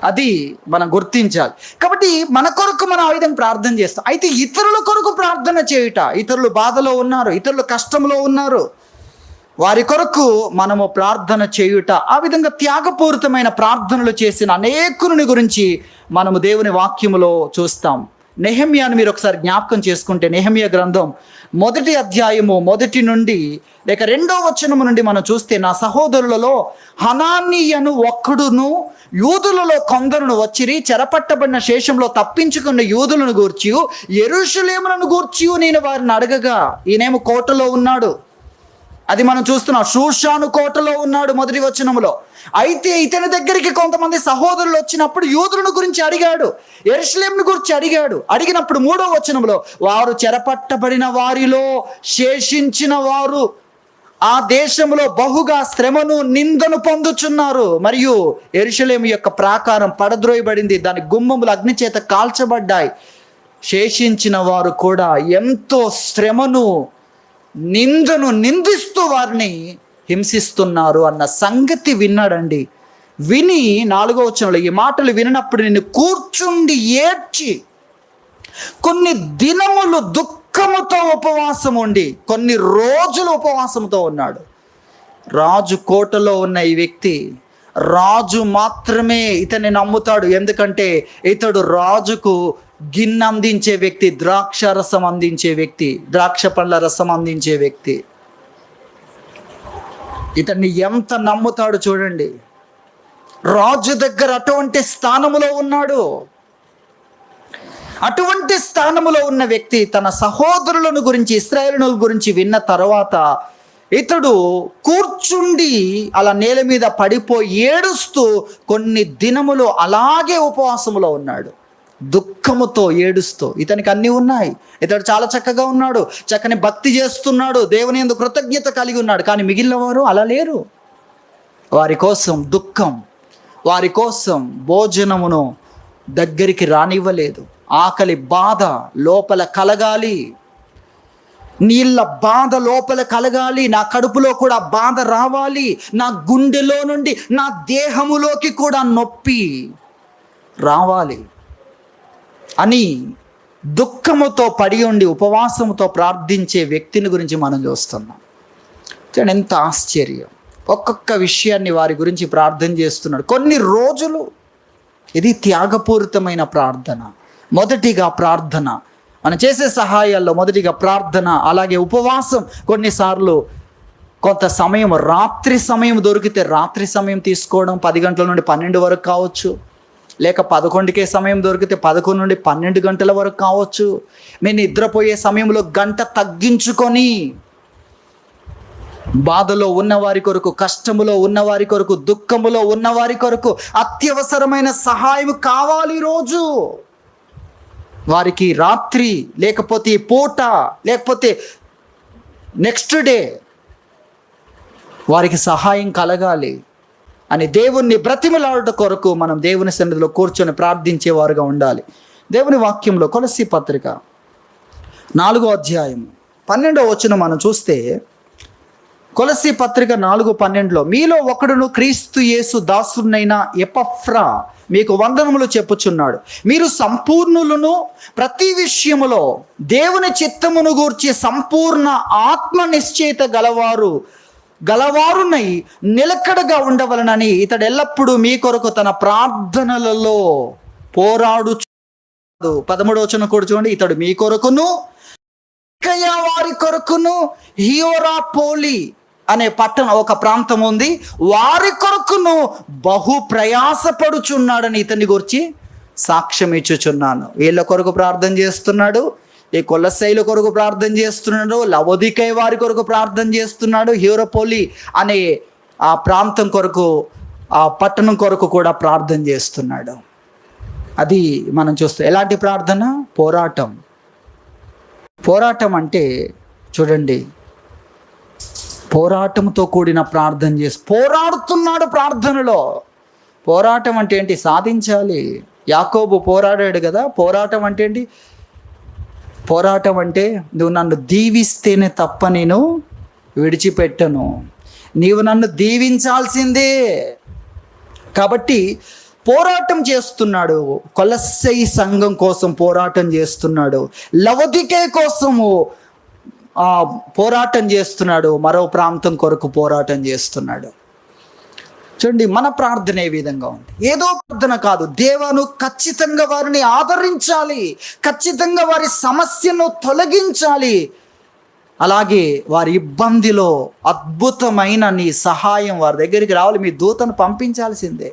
అది మనం గుర్తించాలి. కాబట్టి మన కొరకు మనం ఆ విధంగా ప్రార్థన చేస్తాం. అయితే ఇతరుల కొరకు ప్రార్థన చేయుట, ఇతరులు బాధలో ఉన్నారు, ఇతరులు కష్టంలో ఉన్నారు, వారి కొరకు మనము ప్రార్థన చేయుట, ఆ విధంగా త్యాగపూరితమైన ప్రార్థనలు చేసిన అనేకుని గురించి మనము దేవుని వాక్యములో చూస్తాం. నెహెమ్యాను మీరు ఒకసారి జ్ఞాపకం చేసుకుంటే, నెహెమ్యా గ్రంథం 1వ అధ్యాయము 1 నుండి లేక 2వ వచనము నుండి మనం చూస్తే, నా సహోదరులలో హనానీయను ఒక్కడును యూదులలో కొందరును వచ్చిరి, చెరపట్టబడిన శేషంలో తప్పించుకున్న యూదులను గూర్చి యెరూషలేమును గూర్చి నేను వారిని అడగగా, ఈయనేమో కోటలో ఉన్నాడు, అది మనం చూస్తున్నాం, షూషాను కోటలో ఉన్నాడు 1వ వచనములో. అయితే ఇతని దగ్గరికి కొంతమంది సహోదరులు వచ్చినప్పుడు యూదులను గురించి అడిగాడు, యెరూషలేమును గురించి అడిగాడు. అడిగినప్పుడు 3వ వచనంలో, వారు చెరపట్టబడిన వారిలో శేషించిన వారు ఆ దేశంలో బహుగా శ్రమను నిందను పొందుచున్నారు, మరియు యెరూషలేము యొక్క ప్రాకారం పడద్రోయబడింది, దాని గుమ్మములు అగ్ని చేత కాల్చబడ్డాయి, శేషించిన వారు కూడా ఎంతో శ్రమను నిందను నిందిస్తూ వారిని హింసిస్తున్నారు అన్న సంగతి విన్నాడండి. విని 4వ వచనంలో ఈ మాటలు వినినప్పుడు నేను కూర్చుండి ఏడ్చి కొన్ని దినములు దుఃఖముతో ఉపవాసం ఉండి, కొన్ని రోజులు ఉపవాసంతో ఉన్నాడు. రాజు కోటలో ఉన్న ఈ వ్యక్తి, రాజు మాత్రమే ఇతన్ని నమ్ముతాడు. ఎందుకంటే ఇతడు రాజుకు గిన్నె అందించే వ్యక్తి, ద్రాక్ష రసం అందించే వ్యక్తి, ద్రాక్ష పండ్ల రసం అందించే వ్యక్తి. ఇతన్ని ఎంత నమ్ముతాడు చూడండి. రాజు దగ్గర అటువంటి స్థానములో ఉన్నాడు. అటువంటి స్థానములో ఉన్న వ్యక్తి తన సహోదరులను గురించి, ఇశ్రాయేలుల గురించి విన్న తర్వాత ఇతడు కూర్చుండి అలా నేల మీద పడిపోయి ఏడుస్తూ కొన్ని దినములు అలాగే ఉపవాసములో ఉన్నాడు, దుఃఖముతో ఏడుస్తూ. ఇతనికి అన్నీ ఉన్నాయి, ఇతడు చాలా చక్కగా ఉన్నాడు, చక్కని భక్తి చేస్తున్నాడు, దేవుని యందు కృతజ్ఞత కలిగి ఉన్నాడు. కానీ మిగిలిన వారు అలా లేరు. వారి కోసం దుఃఖం, వారి కోసం భోజనమును దగ్గరికి రానివ్వలేదు. ఆకలి బాధ లోపల కలగాలి, నీళ్ళ బాధ లోపల కలగాలి, నా కడుపులో కూడా బాధ రావాలి, నా గుండెలో నుండి నా దేహములోకి కూడా నొప్పి రావాలి అని దుఃఖముతో పడి ఉండి ఉపవాసముతో ప్రార్థించే వ్యక్తిని గురించి మనం చూస్తున్నాం. ఎంత ఆశ్చర్యం! ఒక్కొక్క విషయాన్ని వారి గురించి ప్రార్థన చేస్తున్నాడు కొన్ని రోజులు. ఇది త్యాగపూరితమైన ప్రార్థన. మొదటిగా ప్రార్థన, మనం చేసే సహాయాల్లో మొదటిగా ప్రార్థన, అలాగే ఉపవాసం. కొన్నిసార్లు కొంత సమయం, రాత్రి సమయం దొరికితే రాత్రి సమయం తీసుకోవడం, 10 గంటల నుండి 12 వరకు కావచ్చు, లేక 11కే సమయం దొరికితే 11 నుండి 12 గంటల వరకు కావచ్చు. నేను నిద్రపోయే సమయంలో గంట తగ్గించుకొని బాధలో ఉన్నవారి కొరకు, కష్టములో ఉన్నవారి కొరకు, దుఃఖములో ఉన్నవారి కొరకు అత్యవసరమైన సహాయం కావాలి రోజు. వారికి రాత్రి, లేకపోతే పూట, లేకపోతే నెక్స్ట్ డే వారికి సహాయం కలగాలి అని దేవుణ్ణి బ్రతిమలాడుట కొరకు మనం దేవుని సన్నిధిలో కూర్చొని ప్రార్థించేవారుగా ఉండాలి. దేవుని వాక్యంలో కొలస్సీ పత్రిక 4వ అధ్యాయం 12వ వచనం మనం చూస్తే, కొలస్సీ పత్రిక 4:12లో, మీలో ఒకడును క్రీస్తు యేసు దాసునైన ఎపఫ్రా మీకు వందనములు చెప్పుచున్నాడు. మీరు సంపూర్ణులను, ప్రతి విషయములో దేవుని చిత్తమును గూర్చి సంపూర్ణ ఆత్మ నిశ్చయిత గలవారునై నిలకడగా ఉండవలనని ఇతడు ఎల్లప్పుడూ మీ కొరకు తన ప్రార్థనలలో పోరాడుచు. 13వ వచనం కూడా చూడండి, ఇతడు మీ కొరకును వారి కొరకును హియోరాపోలి అనే పట్టణం, ఒక ప్రాంతం ఉంది, వారి కొరకును బహు ప్రయాసపడుచున్నాడని ఇతని గురించి సాక్ష్యం ఇచ్చుచున్నాను. వీళ్ళ కొరకు ప్రార్థన చేస్తున్నాడు, ఈ కొలస్సైల కొరకు ప్రార్థన చేస్తున్నాడు, లవోదికై వారి కొరకు ప్రార్థన చేస్తున్నాడు, హియోరాపోలి అనే ఆ ప్రాంతం కొరకు, ఆ పట్టణం కొరకు కూడా ప్రార్థన చేస్తున్నాడు. అది మనం చూస్తాం. ఎలాంటి ప్రార్థన? పోరాటం. పోరాటం అంటే చూడండి, పోరాటంతో కూడిన ప్రార్థన చేసి పోరాడుతున్నాడు ప్రార్థనలో. పోరాటం అంటే ఏంటి? సాధించాలి. యాకోబు పోరాడాడు కదా. పోరాటం అంటే ఏంటి? పోరాటం అంటే నువ్వు నన్ను దీవిస్తేనే తప్ప నేను విడిచిపెట్టను, నీవు నన్ను దీవించాల్సిందే. కాబట్టి పోరాటం చేస్తున్నాడు. కొలస్సై సంఘం కోసం పోరాటం చేస్తున్నాడు, లవొదికే కోసము పోరాటం చేస్తున్నాడు, మరో ప్రాంతం కొరకు పోరాటం చేస్తున్నాడు. చూడండి, మన ప్రార్థన ఏ విధంగా ఉంది? ఏదో ప్రార్థన కాదు. దేవాను ఖచ్చితంగా వారిని ఆదరించాలి, ఖచ్చితంగా వారి సమస్యను తొలగించాలి, అలాగే వారి ఇబ్బందిలో అద్భుతమైన నీ సహాయం వారి దగ్గరికి రావాలి, మీ దూతను పంపించాల్సిందే.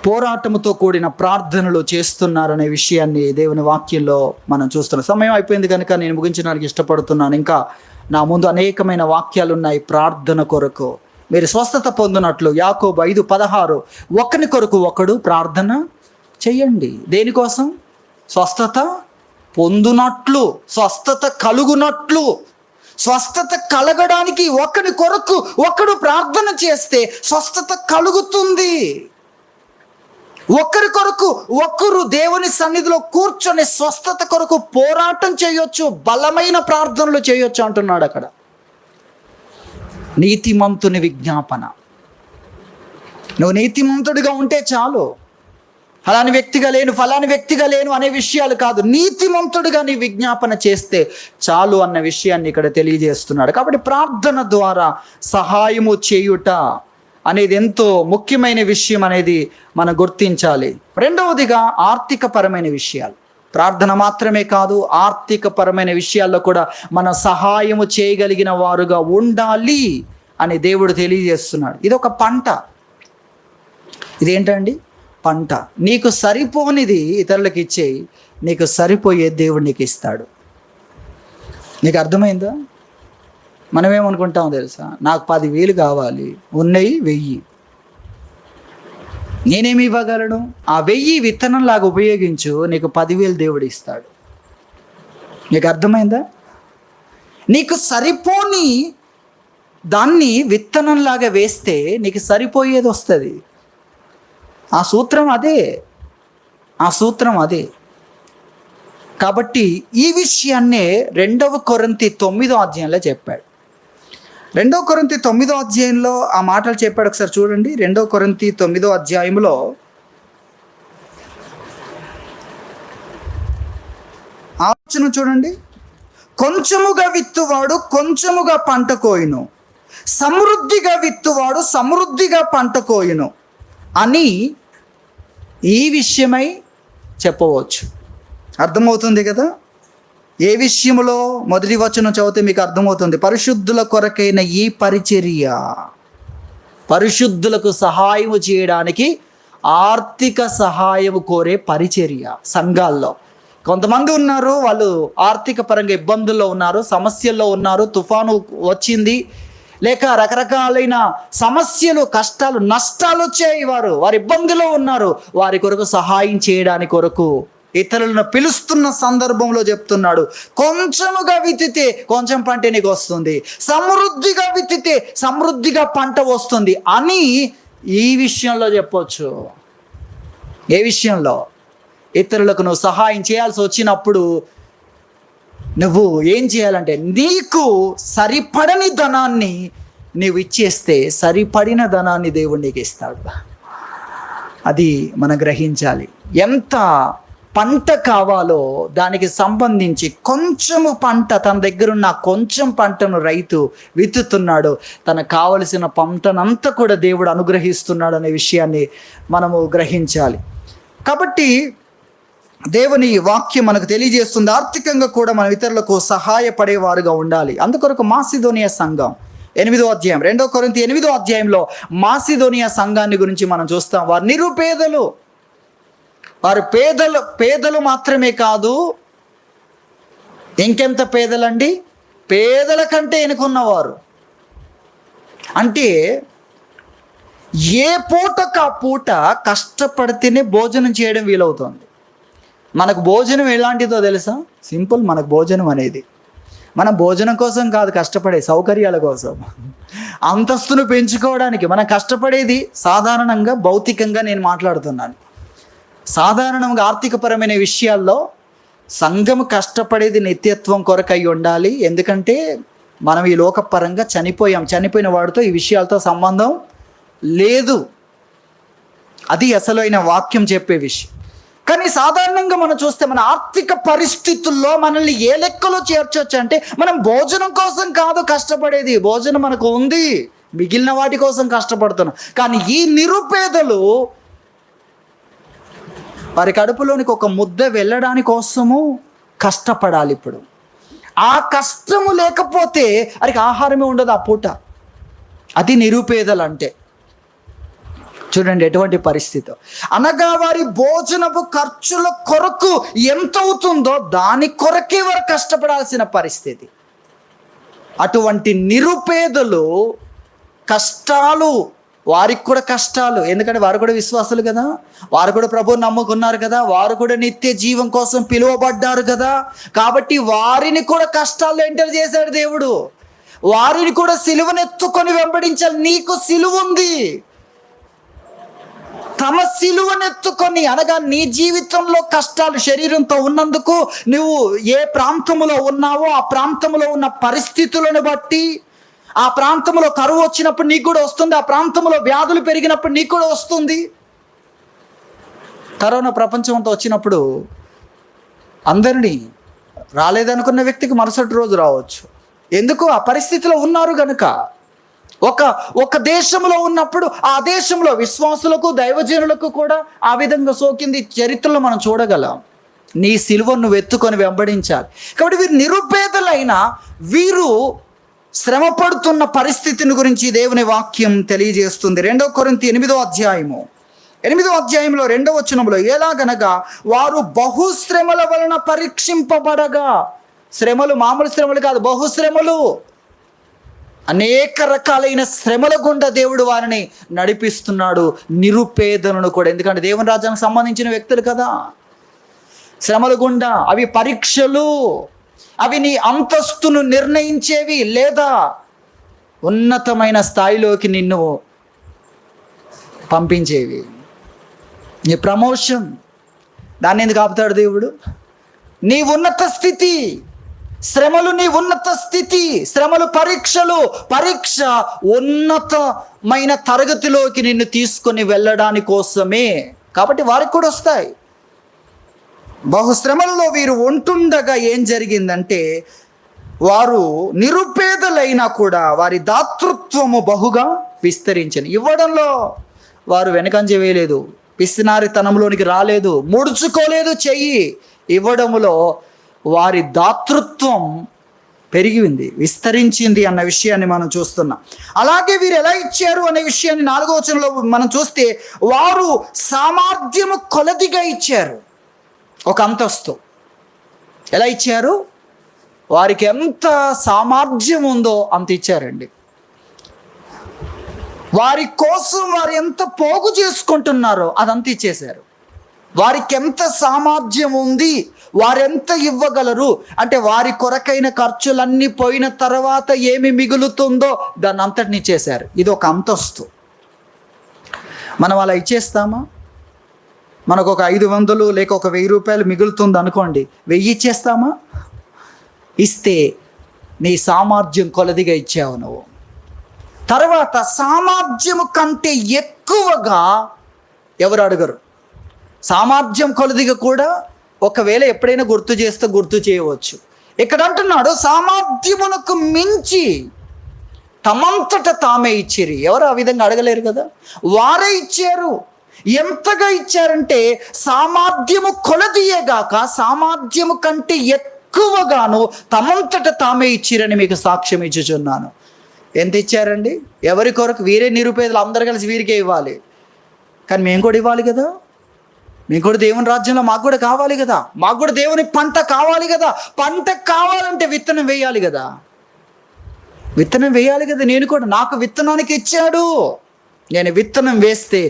పోరాటముతో కూడిన ప్రార్థనలు చేస్తున్నారనే విషయాన్ని దేవుని వాక్యంలో మనం చూస్తున్నాం. సమయం అయిపోయింది కనుక నేను ముగించడానికి ఇష్టపడుతున్నాను. ఇంకా నా ముందు అనేకమైన వాక్యాలు ఉన్నాయి ప్రార్థన కొరకు. మీరు స్వస్థత పొందినట్లు యాకోబు 5:16, ఒకని కొరకు ఒకడు ప్రార్థన చెయ్యండి. దేనికోసం? స్వస్థత పొందునట్లు, స్వస్థత కలుగునట్లు. స్వస్థత కలగడానికి ఒకని కొరకు ఒకడు ప్రార్థన చేస్తే స్వస్థత కలుగుతుంది. ఒకరి కొరకు ఒకరు దేవుని సన్నిధిలో కూర్చొని స్వస్థత కొరకు పోరాటం చేయొచ్చు, బలమైన ప్రార్థనలు చేయొచ్చు అంటున్నాడు అక్కడ. నీతిమంతుని విజ్ఞాపన. నువ్వు నీతిమంతుడిగా ఉంటే చాలు. ఫలాని వ్యక్తిగా లేను, ఫలాని వ్యక్తిగా లేను అనే విషయాలు కాదు, నీతిమంతుడిగా నీ విజ్ఞాపన చేస్తే చాలు అన్న విషయాన్ని ఇక్కడ తెలియజేస్తున్నాడు. కాబట్టి ప్రార్థన ద్వారా సహాయము చేయుట అనేది ఎంతో ముఖ్యమైన విషయం అనేది మనం గుర్తించాలి. రెండవదిగా ఆర్థికపరమైన విషయాలు. ప్రార్థన మాత్రమే కాదు, ఆర్థికపరమైన విషయాల్లో కూడా మన సహాయము చేయగలిగిన వారుగా ఉండాలి అని దేవుడు తెలియజేస్తున్నాడు. ఇది ఒక పంట. ఇదేంటండి? పంట. నీకు సరిపోనిది ఇతరులకు ఇచ్చేయి, నీకు సరిపోయే దేవుడు నీకు ఇస్తాడు. నీకు అర్థమైందా? మనం ఏమనుకుంటామో తెలుసా? నాకు 10,000 కావాలి, ఉన్నాయి 1000. నేనేమి ఇవ్వగలను? ఆ 1000 విత్తనంలాగా ఉపయోగించు, నీకు 10,000 దేవుడు ఇస్తాడు. నీకు అర్థమైందా? నీకు సరిపోని దాన్ని విత్తనంలాగా వేస్తే నీకు సరిపోయేది వస్తుంది. ఆ సూత్రం అదే, ఆ సూత్రం అదే. కాబట్టి ఈ విషయాన్నే 2 కొరింథీ 9వ అధ్యాయంలో చెప్పాడు. 2 కొరింథీ 9వ అధ్యాయంలో ఆ మాటలు చెప్పాడు. ఒకసారి చూడండి. 2 కొరింథీ 9వ అధ్యాయంలో ఆలోచన చూడండి. కొంచెముగా విత్తువాడు కొంచెముగా పంట కోయును, సమృద్ధిగా విత్తువాడు సమృద్ధిగా పంట కోయును అని ఈ విషయమై చెప్పవచ్చు. అర్థమవుతుంది కదా? ఏ విషయంలో? మొదటి వచనం చదివితే మీకు అర్థమవుతుంది. పరిశుద్ధుల కొరకైన ఈ పరిచర్య, పరిశుద్ధులకు సహాయము చేయడానికి ఆర్థిక సహాయము కోరే పరిచర్య. సంఘాల్లో కొంతమంది ఉన్నారు, వాళ్ళు ఆర్థిక పరంగా ఇబ్బందుల్లో ఉన్నారు, సమస్యల్లో ఉన్నారు, తుఫాను వచ్చింది, లేక రకరకాలైన సమస్యలు, కష్టాలు, నష్టాలు వచ్చాయి, వారు ఇబ్బందిలో ఉన్నారు. వారి కొరకు సహాయం చేయడానికి కొరకు ఇతరులను పిలుస్తున్న సందర్భంలో చెప్తున్నాడు, కొంచెముగా విత్తితే కొంచెం పంట నీకు వస్తుంది, సమృద్ధిగా విత్తితే సమృద్ధిగా పంట వస్తుంది అని ఈ విషయంలో చెప్పొచ్చు. ఏ విషయంలో? ఇతరులకు నువ్వు సహాయం చేయాల్సి వచ్చినప్పుడు నువ్వు ఏం చేయాలంటే, నీకు సరిపడని ధనాన్ని నీవు ఇచ్చేస్తే సరిపడిన ధనాన్ని దేవుడు నీకు ఇస్తాడు. అది మనం గ్రహించాలి. ఎంత పంట కావాలో దానికి సంబంధించి కొంచెము పంట, తన దగ్గరున్న కొంచెం పంటను రైతు విత్తుతున్నాడు, తనకు కావలసిన పంటనంతా కూడా దేవుడు అనుగ్రహిస్తున్నాడు అనే విషయాన్ని మనము గ్రహించాలి. కాబట్టి దేవుని వాక్యం మనకు తెలియజేస్తుంది, ఆర్థికంగా కూడా మనం ఇతరులకు సహాయపడేవారుగా ఉండాలి. అందుకొరకు మాసిదోనియా సంఘం 8వ అధ్యాయం, 2 కొరింథీ 8వ అధ్యాయంలో మాసిదోనియా సంఘాన్ని గురించి మనం చూస్తాం. వారు నిరుపేదలు, వారు పేదలు మాత్రమే కాదు, ఇంకెంత పేదలండి? పేదల కంటే ఎన్నుకున్నవారు. అంటే ఏ పూటకు ఆ పూట కష్టపడితేనే భోజనం చేయడం వీలవుతుంది. మనకు భోజనం ఎలాంటిదో తెలుసా? సింపుల్. మనకు భోజనం అనేది మనం భోజనం కోసం కాదు కష్టపడే, సౌకర్యాల కోసం, అంతస్తును పెంచుకోవడానికి మనం కష్టపడేది. సాధారణంగా భౌతికంగా నేను మాట్లాడుతున్నాను. సాధారణంగా ఆర్థికపరమైన విషయాల్లో సంఘం కష్టపడేది నిత్యత్వం కొరకై ఉండాలి. ఎందుకంటే మనం ఈ లోకపరంగా చనిపోయాం. చనిపోయిన వాడితో ఈ విషయాలతో సంబంధం లేదు. అది అసలైన వాక్యం చెప్పే విషయం. కానీ సాధారణంగా మనం చూస్తే మన ఆర్థిక పరిస్థితుల్లో మనల్ని ఏ లెక్కలో చేర్చొచ్చు అంటే, మనం భోజనం కోసం కాదు కష్టపడేది. భోజనం మనకు ఉంది, మిగిలిన వాటి కోసం కష్టపడుతున్నాం. కానీ ఈ నిరుపేదలు వారి కడుపులోనికి ఒక ముద్ద వెళ్ళడానికి కోసము కష్టపడాలి. ఇప్పుడు ఆ కష్టము లేకపోతే వారికి ఆహారమే ఉండదు ఆ పూట. అది నిరుపేదలు అంటే. చూడండి ఎటువంటి పరిస్థితి. అనగా వారి భోజనపు ఖర్చుల కొరకు ఎంత అవుతుందో దాని కొరకే వారు కష్టపడాల్సిన పరిస్థితి. అటువంటి నిరుపేదలు కష్టాలు, వారికి కూడా కష్టాలు. ఎందుకంటే వారు కూడా విశ్వాసులు కదా, వారు కూడా ప్రభువుని నమ్ముకున్నారు కదా, వారు కూడా నిత్య జీవం కోసం పిలువబడ్డారు కదా. కాబట్టి వారిని కూడా కష్టాలు ఎంటర్ చేశాడు దేవుడు. వారిని కూడా సిలువనెత్తుకొని వెంబడించాలి. నీకు సిలువ ఉంది. తమ సిలువనెత్తుకొని, అనగా నీ జీవితంలో కష్టాలు శరీరంతో ఉన్నందుకు నువ్వు ఏ ప్రాంతంలో ఉన్నావో ఆ ప్రాంతంలో ఉన్న పరిస్థితులను బట్టి, ఆ ప్రాంతంలో కరువు వచ్చినప్పుడు నీకు కూడా వస్తుంది, ఆ ప్రాంతంలో వ్యాధులు పెరిగినప్పుడు నీకు కూడా వస్తుంది. కరోనా ప్రపంచంతో వచ్చినప్పుడు అందరినీ రాలేదనుకున్న వ్యక్తికి మరుసటి రోజు రావచ్చు. ఎందుకు? ఆ పరిస్థితిలో ఉన్నారు కనుక. ఒక దేశంలో ఉన్నప్పుడు ఆ దేశంలో విశ్వాసులకు దైవజనులకు కూడా ఆ విధంగా సోకింది. చరిత్రలో మనం చూడగలం. నీ సిలువను నువ్వు ఎత్తుకొని వెంబడించాలి. కాబట్టి వీరు నిరుపేదలైన వీరు శ్రమ పడుతున్న పరిస్థితిని గురించి దేవుని వాక్యం తెలియజేస్తుంది. 2 కొరింథీ 8వ అధ్యాయము 8వ అధ్యాయంలో 2వ వచనంలో, ఎలాగనగా వారు బహుశ్రమల వలన పరీక్షింపబడగా. శ్రమలు మామూలు శ్రమలు కాదు, బహుశ్రమలు. అనేక రకాలైన శ్రమల గుండా దేవుడు వారిని నడిపిస్తున్నాడు. నిరుపేదలను కూడా, ఎందుకంటే దేవుని రాజ్యానికి సంబంధించిన వ్యక్తులు కదా. శ్రమల గుండా, అవి పరీక్షలు, అవి నీ అంతస్తును నిర్ణయించేవి, లేదా ఉన్నతమైన స్థాయిలోకి నిన్ను పంపించేవి. నీ ప్రమోషన్, దాన్ని ఎందుకు ఆపుతాడు దేవుడు? నీ ఉన్నత స్థితి, శ్రమలు నీ ఉన్నత స్థితి, శ్రమలు పరీక్షలు, పరీక్ష ఉన్నతమైన తరగతిలోకి నిన్ను తీసుకొని వెళ్ళడానికి కోసమే. కాబట్టి వారికి కూడా వస్తాయి. బహుశ్రమలలో వీరు ఉంటుండగా ఏం జరిగిందంటే, వారు నిరుపేదలైనా కూడా వారి దాతృత్వము బహుగా విస్తరించింది. ఇవ్వడంలో వారు వెనకంజ వేయలేదు, పిసినారితనంలోనికి రాలేదు, ముడుచుకోలేదు చెయ్యి. ఇవ్వడంలో వారి దాతృత్వం పెరిగింది, విస్తరించింది అన్న విషయాన్ని మనం చూస్తున్నాం. అలాగే వీరు ఎలా ఇచ్చారు అనే విషయాన్ని 4వ వచనంలో మనం చూస్తే, వారు సామర్థ్యము కొలదిగా ఇచ్చారు. ఒక అంతస్తు ఎలా ఇచ్చారు? వారికి ఎంత సామర్థ్యం ఉందో అంత ఇచ్చారండి. వారి కోసం వారు ఎంత పోగు చేసుకుంటున్నారో అదంతా ఇచ్చేశారు. వారికి ఎంత సామర్థ్యం ఉంది, వారెంత ఇవ్వగలరు అంటే, వారి కొరకైన ఖర్చులన్నీ పోయిన తర్వాత ఏమి మిగులుతుందో దాన్ని అంతటిని ఇచ్చేశారు. ఇది ఒక అంతస్తు. మనం అలా ఇచ్చేస్తామా? మనకు ఒక 500 లేక ఒక 1000 రూపాయలు మిగులుతుంది అనుకోండి, 1000 ఇచ్చేస్తామా? ఇస్తే నీ సామర్థ్యం కొలదిగా ఇచ్చావు నువ్వు. తర్వాత సామర్థ్యము కంటే ఎక్కువగా ఎవరు అడగరు. సామర్థ్యం కొలదిగా కూడా ఒకవేళ ఎప్పుడైనా గుర్తు చేస్తే గుర్తు చేయవచ్చు. ఇక్కడ అంటున్నాడు, సామర్థ్యమునకు మించి తమంతట తామే ఇచ్చిరి. ఎవరు ఆ విధంగా అడగలేరు కదా, వారే ఇచ్చారు. ఎంతగా ఇచ్చారంటే, సామర్థ్యము కొలదీయగాక సామర్థ్యము కంటే ఎక్కువగాను తమంతట తామే ఇచ్చిరని మీకు సాక్ష్యం ఇచ్చుచున్నాను. ఎంత ఇచ్చారండి? ఎవరి కొరకు? వీరే నిరుపేదలు, అందరు కలిసి వీరికే ఇవ్వాలి. కానీ మేము కూడా ఇవ్వాలి కదా. మేము కూడా దేవుని రాజ్యంలో మాకు కూడా కావాలి కదా. మాకు కూడా దేవుని పంట కావాలి కదా. పంట కావాలంటే విత్తనం వేయాలి కదా. విత్తనం వేయాలి కదా. నేను కూడా, నాకు విత్తనానికి ఇచ్చాడు. నేను విత్తనం వేస్తే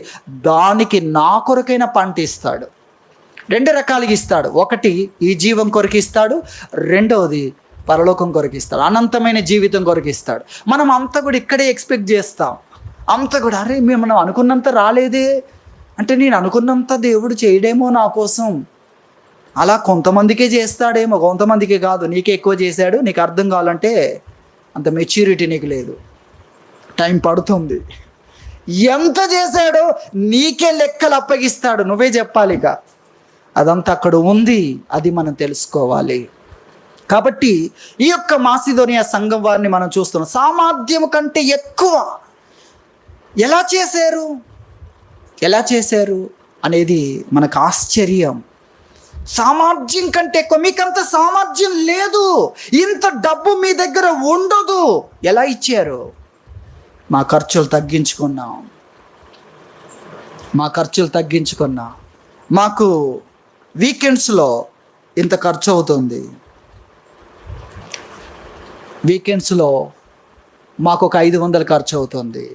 దానికి నా కొరకైన పంట ఇస్తాడు. 2 రకాలుగా ఇస్తాడు. ఒకటి ఈ జీవం కొరకు ఇస్తాడు, రెండవది పరలోకం కొరకు ఇస్తాడు, అనంతమైన జీవితం కొరకు ఇస్తాడు. మనం అంతా కూడా ఇక్కడే ఎక్స్పెక్ట్ చేస్తాం. అంతా కూడా అరే మనం అనుకున్నంత రాలేదే, అంటే నేను అనుకున్నంత దేవుడు చేయడేమో నా కోసం. అలా కొంతమందికే చేస్తాడేమో, కొంతమందికి కాదు. నీకే ఎక్కువ చేశాడు. నీకు అర్థం కావాలంటే అంత మెచ్యూరిటీ నీకు లేదు, టైం పడుతుంది. ఎంత చేశాడో నీకే లెక్కలు అప్పగిస్తాడు, నువ్వే చెప్పాలి. ఇక అదంతా అక్కడ ఉంది, అది మనం తెలుసుకోవాలి. కాబట్టి ఈ యొక్క మాసిదోనియా సంఘం వారిని మనం చూస్తున్నాం. సామర్థ్యం కంటే ఎక్కువ ఎలా చేశారు అనేది మనకు ఆశ్చర్యం. సామర్థ్యం కంటే ఎక్కువ. మీకంత సామర్థ్యం లేదు, ఇంత డబ్బు మీ దగ్గర ఉండదు. ఎలా ఇచ్చారు? మా ఖర్చులు తగ్గించుకున్నా. మాకు వీకెండ్స్లో ఇంత ఖర్చు అవుతుంది, వీకెండ్స్లో మాకు ఒక 500 ఖర్చు అవుతుంది.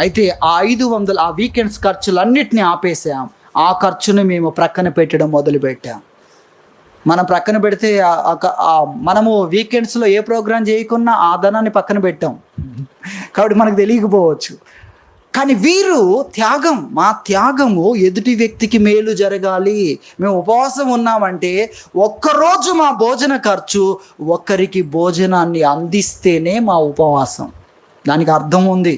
అయితే ఆ 500 ఆ వీకెండ్స్ ఖర్చులన్నిటినీ ఆపేసాం. ఆ ఖర్చును మేము ప్రక్కన పెట్టడం మొదలుపెట్టాం. మనం ప్రక్కన పెడితే మనము వీకెండ్స్లో ఏ ప్రోగ్రాం చేయకున్నా ఆ ధనాన్ని పక్కన పెట్టాం కాబట్టి మనకు తెలియకపోవచ్చు. కానీ వీరు మా త్యాగము ఎదుటి వ్యక్తికి మేలు జరగాలి. మేము ఉపవాసం ఉన్నామంటే ఒక్కరోజు మా భోజన ఖర్చు ఒక్కరికి భోజనాన్ని అందిస్తేనే మా ఉపవాసం. దానికి అర్థం ఉంది,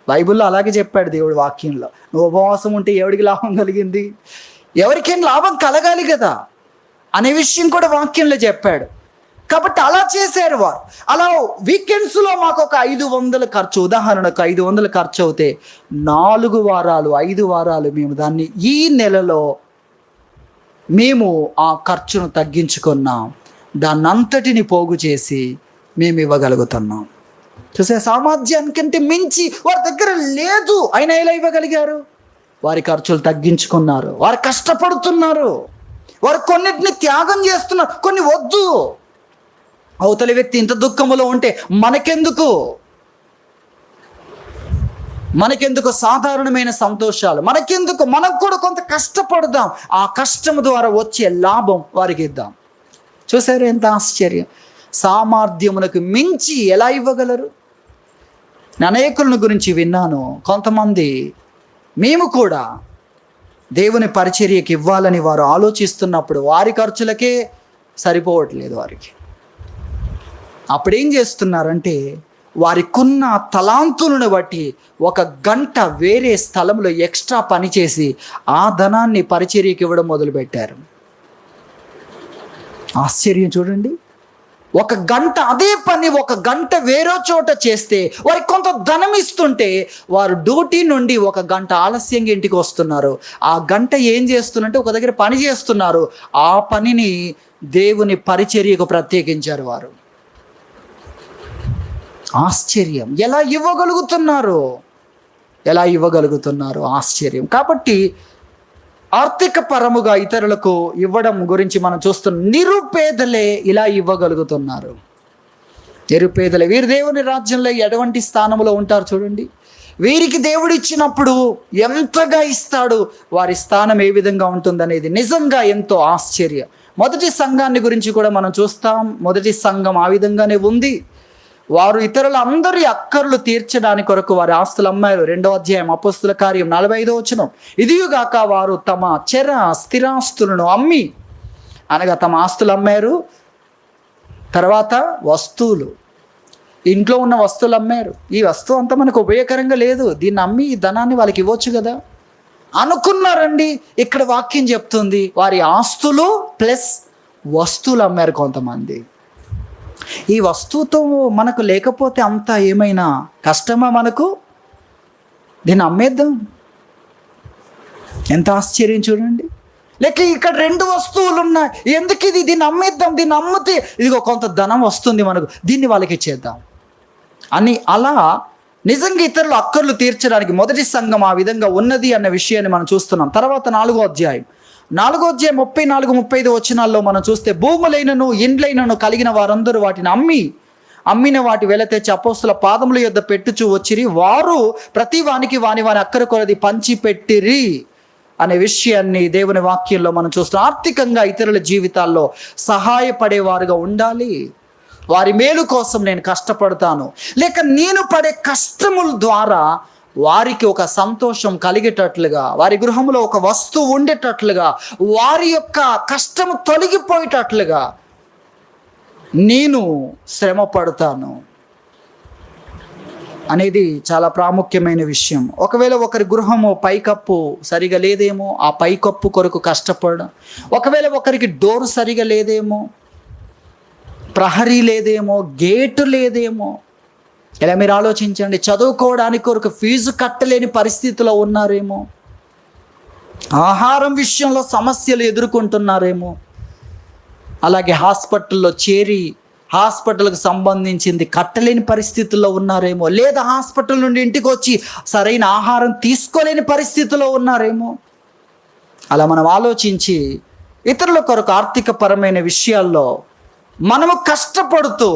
బైబిల్లో అలాగే చెప్పాడు దేవుడు వాక్యంలో. నువ్వు ఉపవాసం ఉంటే ఎవరికి లాభం కలిగింది? ఎవరికైనా లాభం కలగాలి కదా అనే విషయం కూడా వాక్యంలో చెప్పాడు. కాబట్టి అలా చేశారు వారు. అలా వీకెండ్స్లో మాకు ఒక 500 ఖర్చు, ఉదాహరణకు 500 ఖర్చు అవుతే 4 వారాలు 5 వారాలు మేము దాన్ని ఈ నెలలో మేము ఆ ఖర్చును తగ్గించుకున్నాం. దాన్నంతటిని పోగు చేసి మేము ఇవ్వగలుగుతున్నాం. చూసే, సామర్థ్యానికంటే మించి వారి దగ్గర లేదు, అయినా ఎలా ఇవ్వగలిగారు? వారి ఖర్చులు తగ్గించుకున్నారు, వారు కష్టపడుతున్నారు, వారు కొన్నిటిని త్యాగం చేస్తున్నారు, కొన్ని వద్దు. అవతలి వ్యక్తి ఇంత దుఃఖములో ఉంటే మనకెందుకు సాధారణమైన సంతోషాలు, మనకు కూడా కొంత కష్టపడదాం, ఆ కష్టం ద్వారా వచ్చే లాభం వారికి ఇద్దాం. చూసారు ఎంత ఆశ్చర్యం! సామర్థ్యమునకు మించి ఎలా ఇవ్వగలరు? అనేకులను గురించి విన్నాను. కొంతమంది మేము కూడా దేవుని పరిచర్యకి ఇవ్వాలని వారు ఆలోచిస్తున్నప్పుడు వారి ఖర్చులకే సరిపోవట్లేదు వారికి. అప్పుడేం చేస్తున్నారంటే వారికున్న తలాంతులను బట్టి 1 గంట వేరే స్థలంలో ఎక్స్ట్రా పనిచేసి ఆ ధనాన్ని పరిచర్యకి ఇవ్వడం మొదలుపెట్టారు. ఆశ్చర్యం చూడండి. 1 గంట అదే పని 1 గంట వేరే చోట చేస్తే వారికి కొంత ధనం ఇస్తుంటే వారు డ్యూటీ నుండి 1 గంట ఆలస్యంగా ఇంటికి వస్తున్నారు. ఆ గంట ఏం చేస్తున్నట్టే ఒక దగ్గర పని చేస్తున్నారు. ఆ పనిని దేవుని పరిచర్యకు ప్రత్యేకించారు వారు. ఆశ్చర్యం! ఎలా ఇవ్వగలుగుతున్నారు? ఆశ్చర్యం. కాబట్టి ఆర్థిక పరముగా ఇతరులకు ఇవ్వడం గురించి మనం చూస్తున్నాం. నిరుపేదలే ఇలా ఇవ్వగలుగుతున్నారు. నిరుపేదలే వీరు దేవుని రాజ్యంలో ఎటువంటి స్థానంలో ఉంటారు చూడండి. వీరికి దేవుడు ఇచ్చినప్పుడు ఎంతగా ఇస్తాడు, వారి స్థానం ఏ విధంగా ఉంటుందనేది నిజంగా ఎంతో ఆశ్చర్యం. మొదటి సంఘాన్ని గురించి కూడా మనం చూస్తాం. మొదటి సంఘం ఆ విధంగానే ఉంది. వారు ఇతరుల అందరి అక్కర్లు తీర్చడానికి కొరకు వారి ఆస్తులు అమ్మారు. 2వ అధ్యాయం అపోస్తుల కార్యం 45వ వచనం. ఇదిగాక వారు తమ స్థిరాస్తులను అమ్మి, అనగా తమ ఆస్తులు అమ్మారు, తర్వాత వస్తువులు, ఇంట్లో ఉన్న వస్తువులు అమ్మారు. ఈ వస్తువు అంతా మనకు ఉపయోగకరంగా లేదు, దీన్ని అమ్మి ఈ ధనాన్ని వాళ్ళకి ఇవ్వచ్చు కదా అనుకున్నారండి. ఇక్కడ వాక్యం చెప్తుంది వారి ఆస్తులు ప్లస్ వస్తువులు అమ్మారు కొంతమంది. ఈ వస్తువుతో మనకు లేకపోతే అంతా ఏమైనా కష్టమా మనకు? దీన్ని అమ్మేద్దాం. ఎంత ఆశ్చర్యం చూడండి. లేక ఇక్కడ 2 వస్తువులు ఉన్నాయి, ఎందుకు దీన్ని అమ్మేద్దాం, దీన్ని అమ్మితే ఇదిగో కొంత ధనం వస్తుంది మనకు, దీన్ని వాళ్ళకి ఇచ్చేద్దాం అని అలా నిజంగా ఇతరులు అక్కర్లు తీర్చడానికి మొదటి సంఘం ఆ విధంగా ఉన్నది అన్న విషయాన్ని మనం చూస్తున్నాం. తర్వాత 4వ అధ్యాయం 34-35 వచనాల్లో మనం చూస్తే భూములైనను ఇండ్లైనను కలిగిన వారందరూ వాటిని అమ్మి అమ్మిన వాటి వెల తెచ్చి అపోస్తుల పాదముల యొద్ద పెట్టుచూ వచ్చిరి. వారు ప్రతి వానికి వాని అక్కర కొలది పంచి పెట్టిరి అనే విషయాన్ని దేవుని వాక్యంలో మనం చూస్తాం. ఆర్థికంగా ఇతరుల జీవితాల్లో సహాయపడేవారుగా ఉండాలి. వారి మేలు కోసం నేను కష్టపడతాను, లేక నేను పడే కష్టముల ద్వారా వారికి ఒక సంతోషం కలిగేటట్లుగా, వారి గృహంలో ఒక వస్తువు ఉండేటట్లుగా, వారి యొక్క కష్టము తొలగిపోయేటట్లుగా నేను శ్రమ పడతాను అనేది చాలా ప్రాముఖ్యమైన విషయం. ఒకవేళ ఒకరి గృహము పైకప్పు సరిగా లేదేమో, ఆ పైకప్పు కొరకు కష్టపడడం. ఒకవేళ ఒకరికి డోరు సరిగా లేదేమో, ప్రహరీ లేదేమో, గేటు లేదేమో. ఇలా మీరు ఆలోచించండి. చదువుకోవడానికి కొరకు ఫీజు కట్టలేని పరిస్థితిలో ఉన్నారేమో, ఆహారం విషయంలో సమస్యలు ఎదుర్కొంటున్నారేమో, అలాగే హాస్పిటల్లో చేరి హాస్పిటల్కి సంబంధించింది కట్టలేని పరిస్థితుల్లో ఉన్నారేమో, లేదా హాస్పిటల్ నుండి ఇంటికి వచ్చి సరైన ఆహారం తీసుకోలేని పరిస్థితిలో ఉన్నారేమో. అలా మనం ఆలోచించి ఇతరుల కొరకు ఆర్థికపరమైన విషయాల్లో మనము కష్టపడుతూ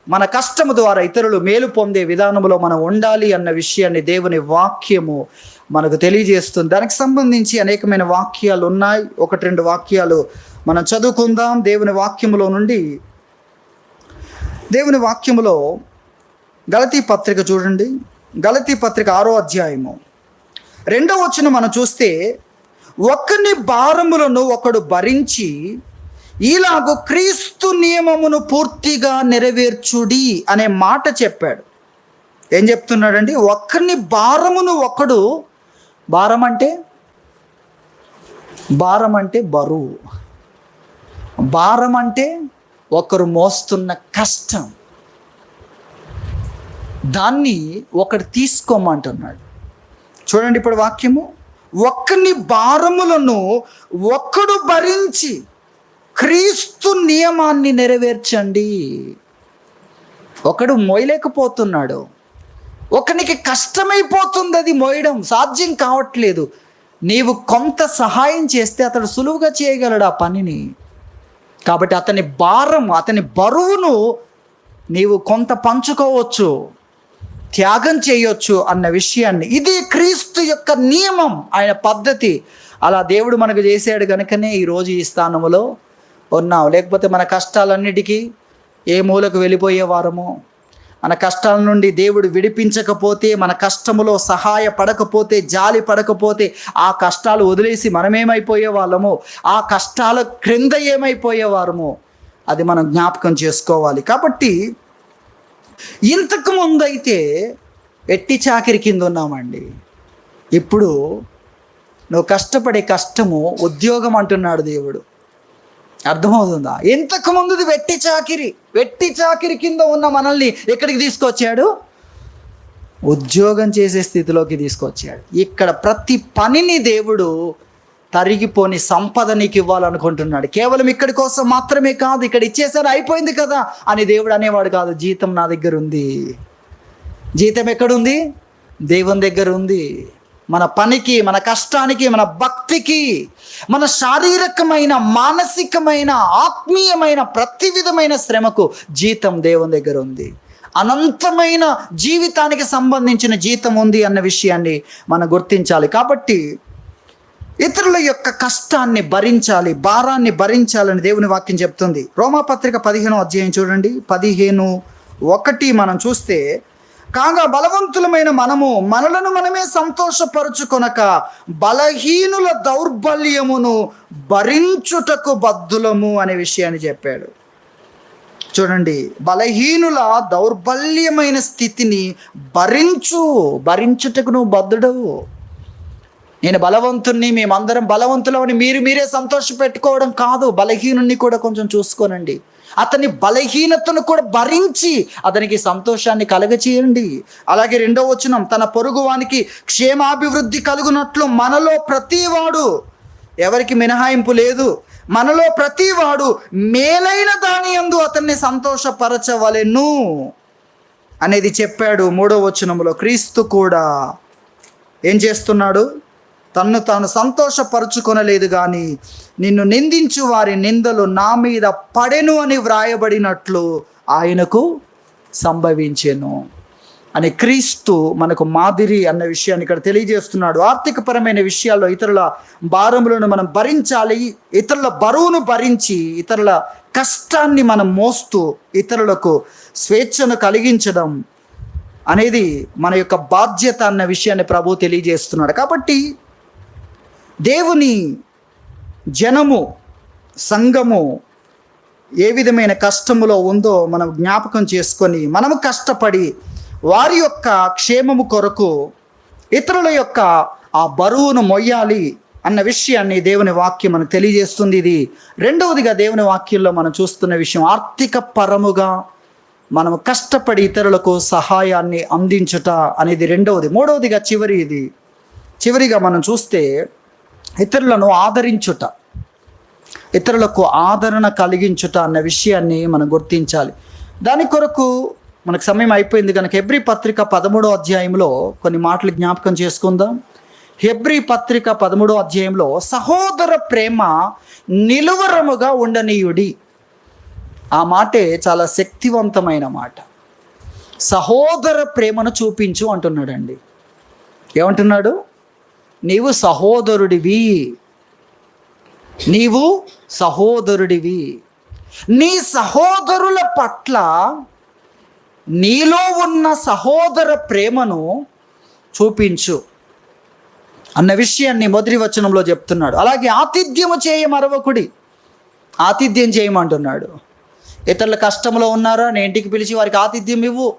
మన కష్టము ద్వారా ఇతరులు మేలు పొందే విధానంలో మనం ఉండాలి అన్న విషయాన్ని దేవుని వాక్యము మనకు తెలియజేస్తుంది. దానికి సంబంధించి అనేకమైన వాక్యాలు ఉన్నాయి. 1-2 వాక్యాలు మనం చదువుకుందాం దేవుని వాక్యములో నుండి. దేవుని వాక్యములో గలతీ పత్రిక చూడండి. గలతీ పత్రిక 6వ అధ్యాయము 2వ వచనం మనం చూస్తే, ఒకని భారములను ఒకడు భరించి ఇలాగూ క్రీస్తు నియమమును పూర్తిగా నెరవేర్చుడి అనే మాట చెప్పాడు. ఏం చెప్తున్నాడండి? ఒకరిని భారమును ఒకడు, భారం అంటే బరువు, భారం అంటే ఒకరు మోస్తున్న కష్టం, దాన్ని ఒకడు తీసుకోమంటున్నాడు. చూడండి ఇప్పుడు వాక్యము, ఒకని భారములను ఒకడు భరించి క్రీస్తు నియమాన్ని నెరవేర్చండి. ఒకడు మోయలేకపోతున్నాడు, ఒకనికి కష్టమైపోతుంది, అది మోయడం సాధ్యం కావట్లేదు. నీవు కొంత సహాయం చేస్తే అతడు సులువుగా చేయగలడు ఆ పనిని. కాబట్టి అతని భారం, అతని బరువును నీవు కొంత పంచుకోవచ్చు, త్యాగం చేయొచ్చు అన్న విషయాన్ని, ఇది క్రీస్తు యొక్క నియమం, ఆయన పద్ధతి. అలా దేవుడు మనకు చేశాడు కనుకనే ఈరోజు ఈ స్థానంలో ఉన్నాం. లేకపోతే మన కష్టాలన్నిటికీ ఏ మూలకు వెళ్ళిపోయేవారము, మన కష్టాల నుండి దేవుడు విడిపించకపోతే, మన కష్టములో సహాయపడకపోతే, జాలి పడకపోతే ఆ కష్టాలు వదిలేసి మనమేమైపోయే వాళ్ళము, ఆ కష్టాల క్రింద ఏమైపోయేవారము, అది మనం జ్ఞాపకం చేసుకోవాలి. కాబట్టి ఇంతకు ముందైతే ఎట్టి చాకిరి కింద ఉన్నామండి. ఇప్పుడు నువ్వు కష్టపడే కష్టము ఉద్యోగం అంటున్నాడు దేవుడు. అర్థమవుతుందా? ఇంతకు ముందుది వెట్టి చాకిరి కింద ఉన్న మనల్ని ఎక్కడికి తీసుకొచ్చాడు? ఉద్యోగం చేసే స్థితిలోకి తీసుకొచ్చాడు. ఇక్కడ ప్రతి పనిని దేవుడు తరిగిపోని సంపద నీకు ఇవ్వాలనుకుంటున్నాడు. కేవలం ఇక్కడి కోసం మాత్రమే కాదు, ఇక్కడ ఇచ్చేసారు అయిపోయింది కదా అని దేవుడు అనేవాడు కాదు. జీతం నా దగ్గర ఉంది. జీతం ఎక్కడుంది? దేవుని దగ్గర ఉంది. మన పనికి, మన కష్టానికి, మన భక్తికి, మన శారీరకమైన, మానసికమైన, ఆత్మీయమైన ప్రతి విధమైన శ్రమకు జీతం దేవుని దగ్గర ఉంది. అనంతమైన జీవితానికి సంబంధించిన జీతం ఉంది అన్న విషయాన్ని మనం గుర్తించాలి. కాబట్టి ఇతరుల యొక్క కష్టాన్ని భరించాలి, భారాన్ని భరించాలని దేవుని వాక్యం చెప్తుంది. రోమాపత్రిక 15వ అధ్యాయం చూడండి, 15:1 మనం చూస్తే, కాగా బలవంతులమైన మనము మనలను మనమే సంతోషపరుచుకొనక బలహీనుల దౌర్బల్యమును భరించుటకు బద్ధులము అనే విషయాన్ని చెప్పాడు. చూడండి, బలహీనుల దౌర్బల్యమైన స్థితిని భరించుటకు నువ్వు బద్ధుడవు. నేను బలవంతుణ్ణి, మేమందరం బలవంతులమని మీరే సంతోష పెట్టుకోవడం కాదు. బలహీనుణ్ణి కూడా కొంచెం చూసుకోనండి. అతని బలహీనతను కూడా భరించి అతనికి సంతోషాన్ని కలగచేయండి. అలాగే 2వ వచనం, తన పొరుగువానికి క్షేమాభివృద్ధి కలుగునట్లు మనలో ప్రతివాడు, ఎవరికి మినహాయింపు లేదు, మనలో ప్రతివాడు మేలైన దాని యందు అతన్ని సంతోషపరచవలెను అనేది చెప్పాడు. 3వ వచనంలో క్రీస్తు కూడా ఏం చేస్తున్నాడు? తన్ను తాను సంతోషపరుచుకొనలేదు, కానీ నిన్ను నిందించు వారి నిందలు నా మీద పడెను అని వ్రాయబడినట్లు ఆయనకు సంభవించెను అని క్రీస్తు మనకు మాదిరి అన్న విషయాన్ని ఇక్కడ తెలియజేస్తున్నాడు. ఆర్థికపరమైన విషయాల్లో ఇతరుల భారములను మనం భరించాలి, ఇతరుల బరువును భరించి ఇతరుల కష్టాన్ని మనం మోస్తూ ఇతరులకు స్వేచ్ఛను కలిగించడం అనేది మన యొక్క బాధ్యత అన్న విషయాన్ని ప్రభు తెలియజేస్తున్నాడు. కాబట్టి దేవుని జనము, సంఘము ఏ విధమైన కష్టములో ఉందో మనం జ్ఞాపకం చేసుకొని మనము కష్టపడి వారి యొక్క క్షేమము కొరకు ఇతరుల యొక్క ఆ బరువును మొయ్యాలి అన్న విషయాన్ని దేవుని వాక్యం మనకు తెలియజేస్తుంది. ఇది రెండవదిగా దేవుని వాక్యంలో మనం చూస్తున్న విషయం, ఆర్థిక పరముగా మనం కష్టపడి ఇతరులకు సహాయాన్ని అందించుట అనేది రెండవది. మూడవదిగా చివరిగా మనం చూస్తే ఇతరులను ఆదరించుట, ఇతరులకు ఆదరణ కలిగించుట అన్న విషయాన్ని మనం గుర్తించాలి. దాని కొరకు మనకు సమయం అయిపోయింది కనుక హెబ్రీ పత్రిక 13వ అధ్యాయంలో కొన్ని మాటలు జ్ఞాపకం చేసుకుందాం. హెబ్రీ పత్రిక 13వ అధ్యాయంలో సహోదర ప్రేమ నిలువరముగా ఉండనీయుడి, ఆ మాటే చాలా శక్తివంతమైన మాట. సహోదర ప్రేమను చూపించు అంటున్నాడండి. ఏమంటున్నాడు? నీవు సహోదరుడివి, నీవు సహోదరుడివి, నీ సహోదరుల పట్ల నీలో ఉన్న సహోదర ప్రేమను చూపించు అన్న విషయాన్ని మొదటి వచనంలో చెప్తున్నాడు. అలాగే ఆతిథ్యము చేయ మరొకడి, ఆతిథ్యం చేయమంటున్నాడు. ఇతరుల కష్టంలో ఉన్నారా, నీ ఇంటికి పిలిచి వారికి ఆతిథ్యం ఇవ్వు.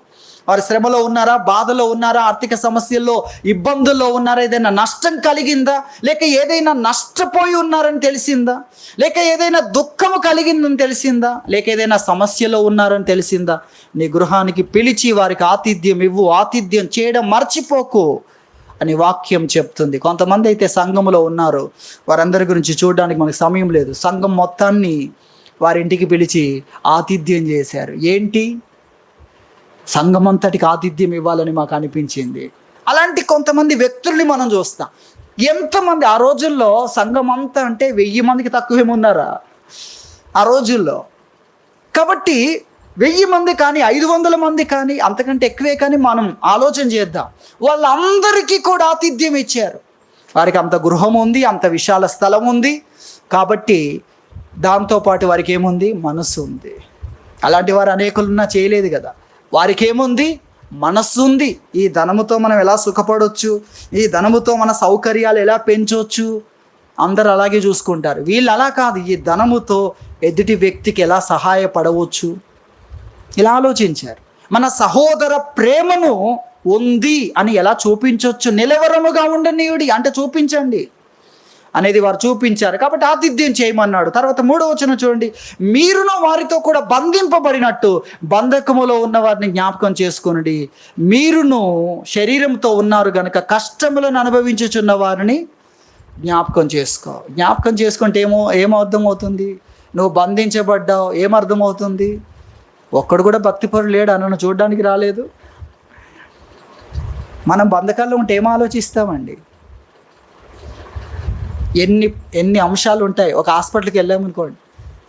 వారి శ్రమలో ఉన్నారా, బాధలో ఉన్నారా, ఆర్థిక సమస్యల్లో ఇబ్బందుల్లో ఉన్నారా, ఏదైనా నష్టం కలిగిందా, లేక ఏదైనా నష్టపోయి ఉన్నారని తెలిసిందా, లేక ఏదైనా దుఃఖము కలిగిందని తెలిసిందా, లేక ఏదైనా సమస్యలో ఉన్నారని తెలిసిందా, నీ గృహానికి పిలిచి వారికి ఆతిథ్యం ఇవ్వు. ఆతిథ్యం చేయడం మర్చిపోకు అని వాక్యం చెప్తుంది. కొంతమంది అయితే సంఘములో ఉన్నారు, వారందరి గురించి చూడడానికి మనకు సమయం లేదు. సంఘం మొత్తాన్ని వారింటికి పిలిచి ఆతిథ్యం చేశారు. ఏంటి? సంఘమంతటికి ఆతిథ్యం ఇవ్వాలని మాకు అనిపించింది. అలాంటి కొంతమంది వ్యక్తుల్ని మనం చూస్తాం. ఎంతమంది ఆ రోజుల్లో సంఘం అంతా అంటే 1000 మందికి తక్కువేమున్నారా ఆ రోజుల్లో? కాబట్టి 1000 మంది కానీ 500 మంది కానీ అంతకంటే ఎక్కువే కానీ మనం ఆలోచన చేద్దాం. వాళ్ళందరికీ కూడా ఆతిథ్యం ఇచ్చారు. వారికి అంత గృహం ఉంది, అంత విశాల స్థలం ఉంది. కాబట్టి దాంతోపాటు వారికి ఏముంది? మనసు ఉంది. అలాంటి వారు అనేకులున్నా చేయలేదు కదా. వారికి ఏముంది? మనస్సు ఉంది. ఈ ధనముతో మనం ఎలా సుఖపడవచ్చు, ఈ ధనముతో మన సౌకర్యాలు ఎలా పెంచవచ్చు, అందరూ అలాగే చూసుకుంటారు. వీళ్ళు అలా కాదు, ఈ ధనముతో ఎదుటి వ్యక్తికి ఎలా సహాయపడవచ్చు ఇలా ఆలోచించారు. మన సహోదర ప్రేమను ఉంది అని ఎలా చూపించవచ్చు? నిలవరముగా ఉండనీయుడి అంటే చూపించండి అనేది వారు చూపించారు. కాబట్టి ఆతిథ్యం చేయమన్నాడు. తర్వాత 3వ వచనం చూడండి, మీరును వారితో కూడా బంధింపబడినట్టు బంధకములో ఉన్న వారిని జ్ఞాపకం చేసుకొనుడి. మీరును శరీరంతో ఉన్నారు గనుక కష్టములను అనుభవించుచున్న వారిని జ్ఞాపకం చేసుకో. జ్ఞాపకం చేసుకుంటే ఏమర్థమవుతుంది? నువ్వు బంధించబడ్డావు, ఏమర్థమవుతుంది? ఒక్కడు కూడా భక్తిపరుడు లేడు నన్ను చూడడానికి రాలేదు. మనం బంధకాల్లో ఉంటే ఏం ఆలోచిస్తామండి? ఎన్ని అంశాలు ఉంటాయి. ఒక హాస్పిటల్కి వెళ్ళామనుకోండి,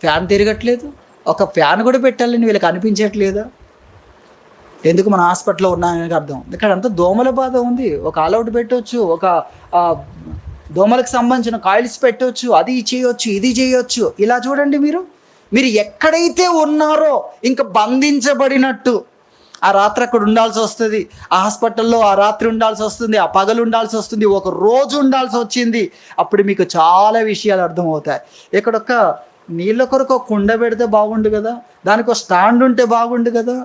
ఫ్యాన్ తిరగట్లేదు, ఒక ఫ్యాన్ కూడా పెట్టాలని వీళ్ళకి అనిపించట్లేదా? ఎందుకు మన హాస్పిటల్లో ఉన్నాయని అర్థం. ఇక్కడ అంతా దోమల బాధ ఉంది. ఒక ఆల్అవుట్ పెట్టవచ్చు, ఒక దోమలకు సంబంధించిన కాయిల్స్ పెట్టవచ్చు, అది చేయొచ్చు, ఇది చేయొచ్చు. ఇలా చూడండి, మీరు ఎక్కడైతే ఉన్నారో ఇంకా బంధించబడినట్టు ఆ రాత్రి అక్కడ ఉండాల్సి వస్తుంది, ఆ హాస్పిటల్లో ఆ రాత్రి ఉండాల్సి వస్తుంది, ఆ పగలు ఉండాల్సి వస్తుంది, ఒక రోజు ఉండాల్సి వచ్చింది. అప్పుడు మీకు చాలా విషయాలు అర్థమవుతాయి. ఇక్కడ ఒక నీళ్ళ కొరకు ఒక కుండ పెడితే బాగుండు కదా, దానికి ఒక స్టాండ్ ఉంటే బాగుండు కదా,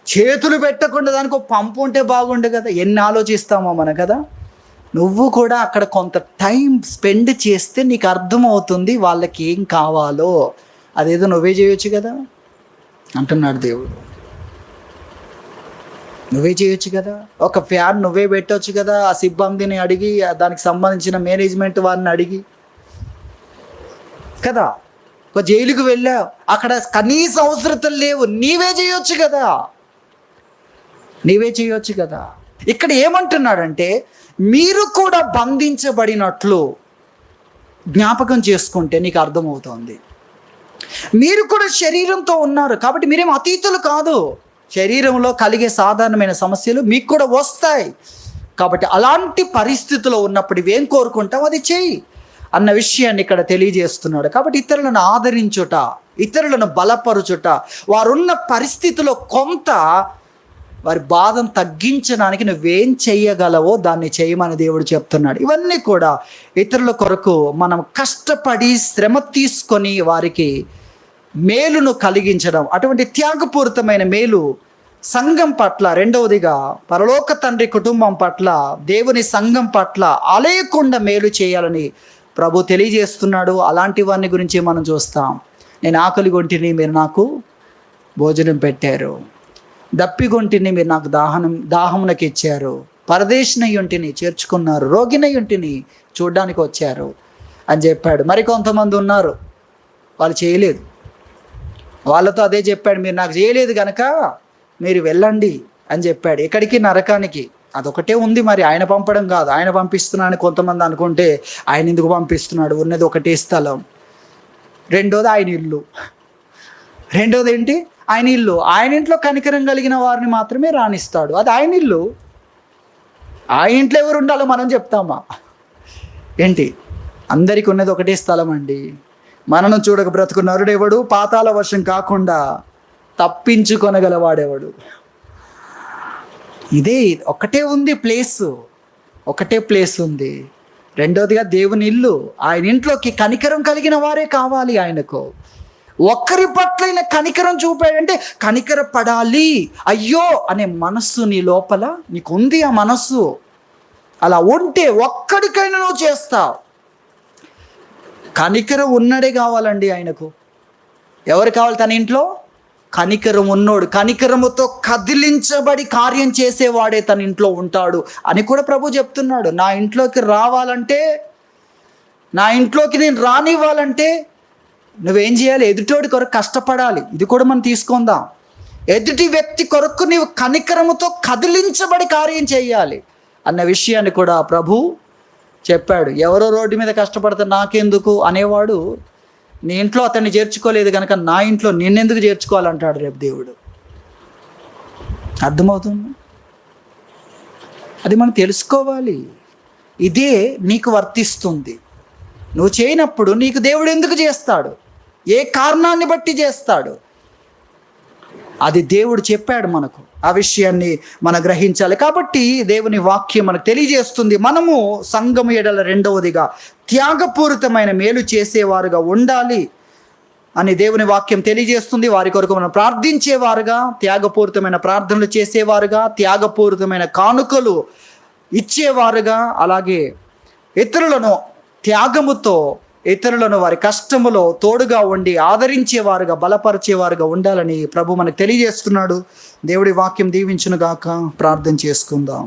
చేతులు పెట్టకుండా దానికి ఒక పంపు ఉంటే బాగుండు కదా. ఎన్ని ఆలోచిస్తామో మనం కదా. నువ్వు కూడా అక్కడ కొంత టైం స్పెండ్ చేస్తే నీకు అర్థమవుతుంది వాళ్ళకి ఏం కావాలో. అదేదో నువ్వే చేయొచ్చు కదా అంటున్నాడు దేవుడు. నువ్వే చేయొచ్చు కదా, ఒక ఫ్యాన్ నువ్వే పెట్టవచ్చు కదా, ఆ సిబ్బందిని అడిగి దానికి సంబంధించిన మేనేజ్మెంట్ వారిని అడిగి కదా. ఒక జైలుకు వెళ్ళావు, అక్కడ కనీస అవసరతలు లేవు, నీవే చేయొచ్చు కదా. ఇక్కడ ఏమంటున్నాడంటే మీరు కూడా బంధించబడినట్లు జ్ఞాపకం చేసుకుంటే నీకు అర్థమవుతుంది. మీరు కూడా శరీరంతో ఉన్నారు కాబట్టి మీరేం అతీతులు కాదు. శరీరంలో కలిగే సాధారణమైన సమస్యలు మీకు కూడా వస్తాయి. కాబట్టి అలాంటి పరిస్థితిలో ఉన్నప్పుడు ఇవేం కోరుకుంటాం అది చేయి అన్న విషయాన్ని ఇక్కడ తెలియజేస్తున్నాడు. కాబట్టి ఇతరులను ఆదరించుట, ఇతరులను బలపరుచుట, వారున్న పరిస్థితిలో కొంత వారి బాధను తగ్గించడానికి నువ్వేం చెయ్యగలవో దాన్ని చేయమని దేవుడు చెప్తున్నాడు. ఇవన్నీ కూడా ఇతరుల కొరకు మనం కష్టపడి శ్రమ తీసుకొని వారికి మేలును కలిగించడం, అటువంటి త్యాగపూరితమైన మేలు సంఘం పట్ల, రెండవదిగా పరలోక తండ్రి కుటుంబం పట్ల, దేవుని సంఘం పట్ల అలేకుండా మేలు చేయాలని ప్రభు తెలియజేస్తున్నాడు. అలాంటి వారిని గురించి మనం చూస్తాం. నేను ఆకలిగొంటిని, మీరు నాకు భోజనం పెట్టారు. దప్పిగొంటిని, మీరు నాకు దాహమునకి ఇచ్చారు. పరదేశినయ్యుంటిని చేర్చుకున్నారు. రోగినయ్యుంటిని చూడ్డానికి వచ్చారు అని చెప్పాడు. మరి కొంతమంది ఉన్నారు, వాళ్ళు చేయలేదు. వాళ్ళతో అదే చెప్పాడు, మీరు నాకు చేయలేదు కనుక మీరు వెళ్ళండి అని చెప్పాడు. ఎక్కడికి? నరకానికి. అదొకటే ఉంది. మరి ఆయన పంపడం కాదు, ఆయన పంపిస్తున్నాడని కొంతమంది అనుకుంటే ఆయన ఎందుకు పంపిస్తున్నాడు? ఉన్నది ఒకటే స్థలం. రెండోది ఆయన ఇల్లు. రెండోది ఏంటి? ఆయన ఇల్లు. ఆయన ఇంట్లో కనికరం కలిగిన వారిని మాత్రమే రాణిస్తాడు. అది ఆయన ఇల్లు. ఆయన ఇంట్లో ఎవరు ఉండాలో మనం చెప్తామా ఏంటి? అందరికీ ఉన్నది ఒకటే స్థలం అండి. మనను చూడక బ్రతుకు నరుడెవడు, పాతాళ వర్షం కాకుండా తప్పించుకొనగలవాడెవడు? ఇదే ఒకటే ఉంది ప్లేసు, ఒకటే ప్లేస్ ఉంది. రెండోదిగా దేవుని ఇల్లు. ఆయన ఇంట్లోకి కనికరం కలిగిన వారే కావాలి ఆయనకు. ఒక్కరి పట్లైన కనికరం చూపాడంటే కనికర పడాలి, అయ్యో అనే మనస్సు నీ లోపల నీకుంది. ఆ మనస్సు అలా ఉంటే ఒక్కడికైనా నువ్వు చేస్తావు. కనికరం ఉన్నడే కావాలండి ఆయనకు. ఎవరు కావాలి తన ఇంట్లో? కనికరం ఉన్నోడు, కనికరముతో కదిలించబడి కార్యం చేసేవాడే తన ఇంట్లో ఉంటాడు అని కూడా ప్రభు చెప్తున్నాడు. నా ఇంట్లోకి రావాలంటే, నా ఇంట్లోకి నేను రానివ్వాలంటే నువ్వేం చేయాలి? ఎదుటోడి కొరకు కష్టపడాలి. ఇది కూడా మనం తీసుకుందాం. ఎదుటి వ్యక్తి కొరకు నీవు కనికరముతో కదిలించబడి కార్యం చేయాలి అన్న విషయాన్ని కూడా ప్రభు చెప్పాడు. ఎవరో రోడ్డు మీద కష్టపడితే నాకెందుకు అనేవాడు నీ ఇంట్లో అతన్ని చేర్చుకోలేదు కనుక నా ఇంట్లో నిన్నెందుకు చేర్చుకోవాలంటాడు రేపు దేవుడు. అర్థమవుతుంది? అది మనం తెలుసుకోవాలి. ఇదే నీకు వర్తిస్తుంది. నువ్వు చేయనప్పుడు నీకు దేవుడు ఎందుకు చేస్తాడు? ఏ కారణాన్ని బట్టి చేస్తాడు? అది దేవుడు చెప్పాడు మనకు. ఆ విషయాన్ని మనం గ్రహించాలి. కాబట్టి దేవుని వాక్యం మనకు తెలియజేస్తుంది, మనము సంఘము ఎడల రెండవదిగా త్యాగపూరితమైన మేలు చేసేవారుగా ఉండాలి అని దేవుని వాక్యం తెలియజేస్తుంది. వారి కొరకు మనం ప్రార్థించేవారుగా, త్యాగపూరితమైన ప్రార్థనలు చేసేవారుగా, త్యాగపూరితమైన కానుకలు ఇచ్చేవారుగా, అలాగే ఇతరులను త్యాగముతో, ఇతరులను వారి కష్టములో తోడుగా ఉండి ఆదరించేవారుగా, బలపరిచేవారుగా ఉండాలని ప్రభు మనకు తెలియజేస్తున్నాడు. దేవుడి వాక్యం దీవించునుగాక. ప్రార్థన చేసుకుందాం.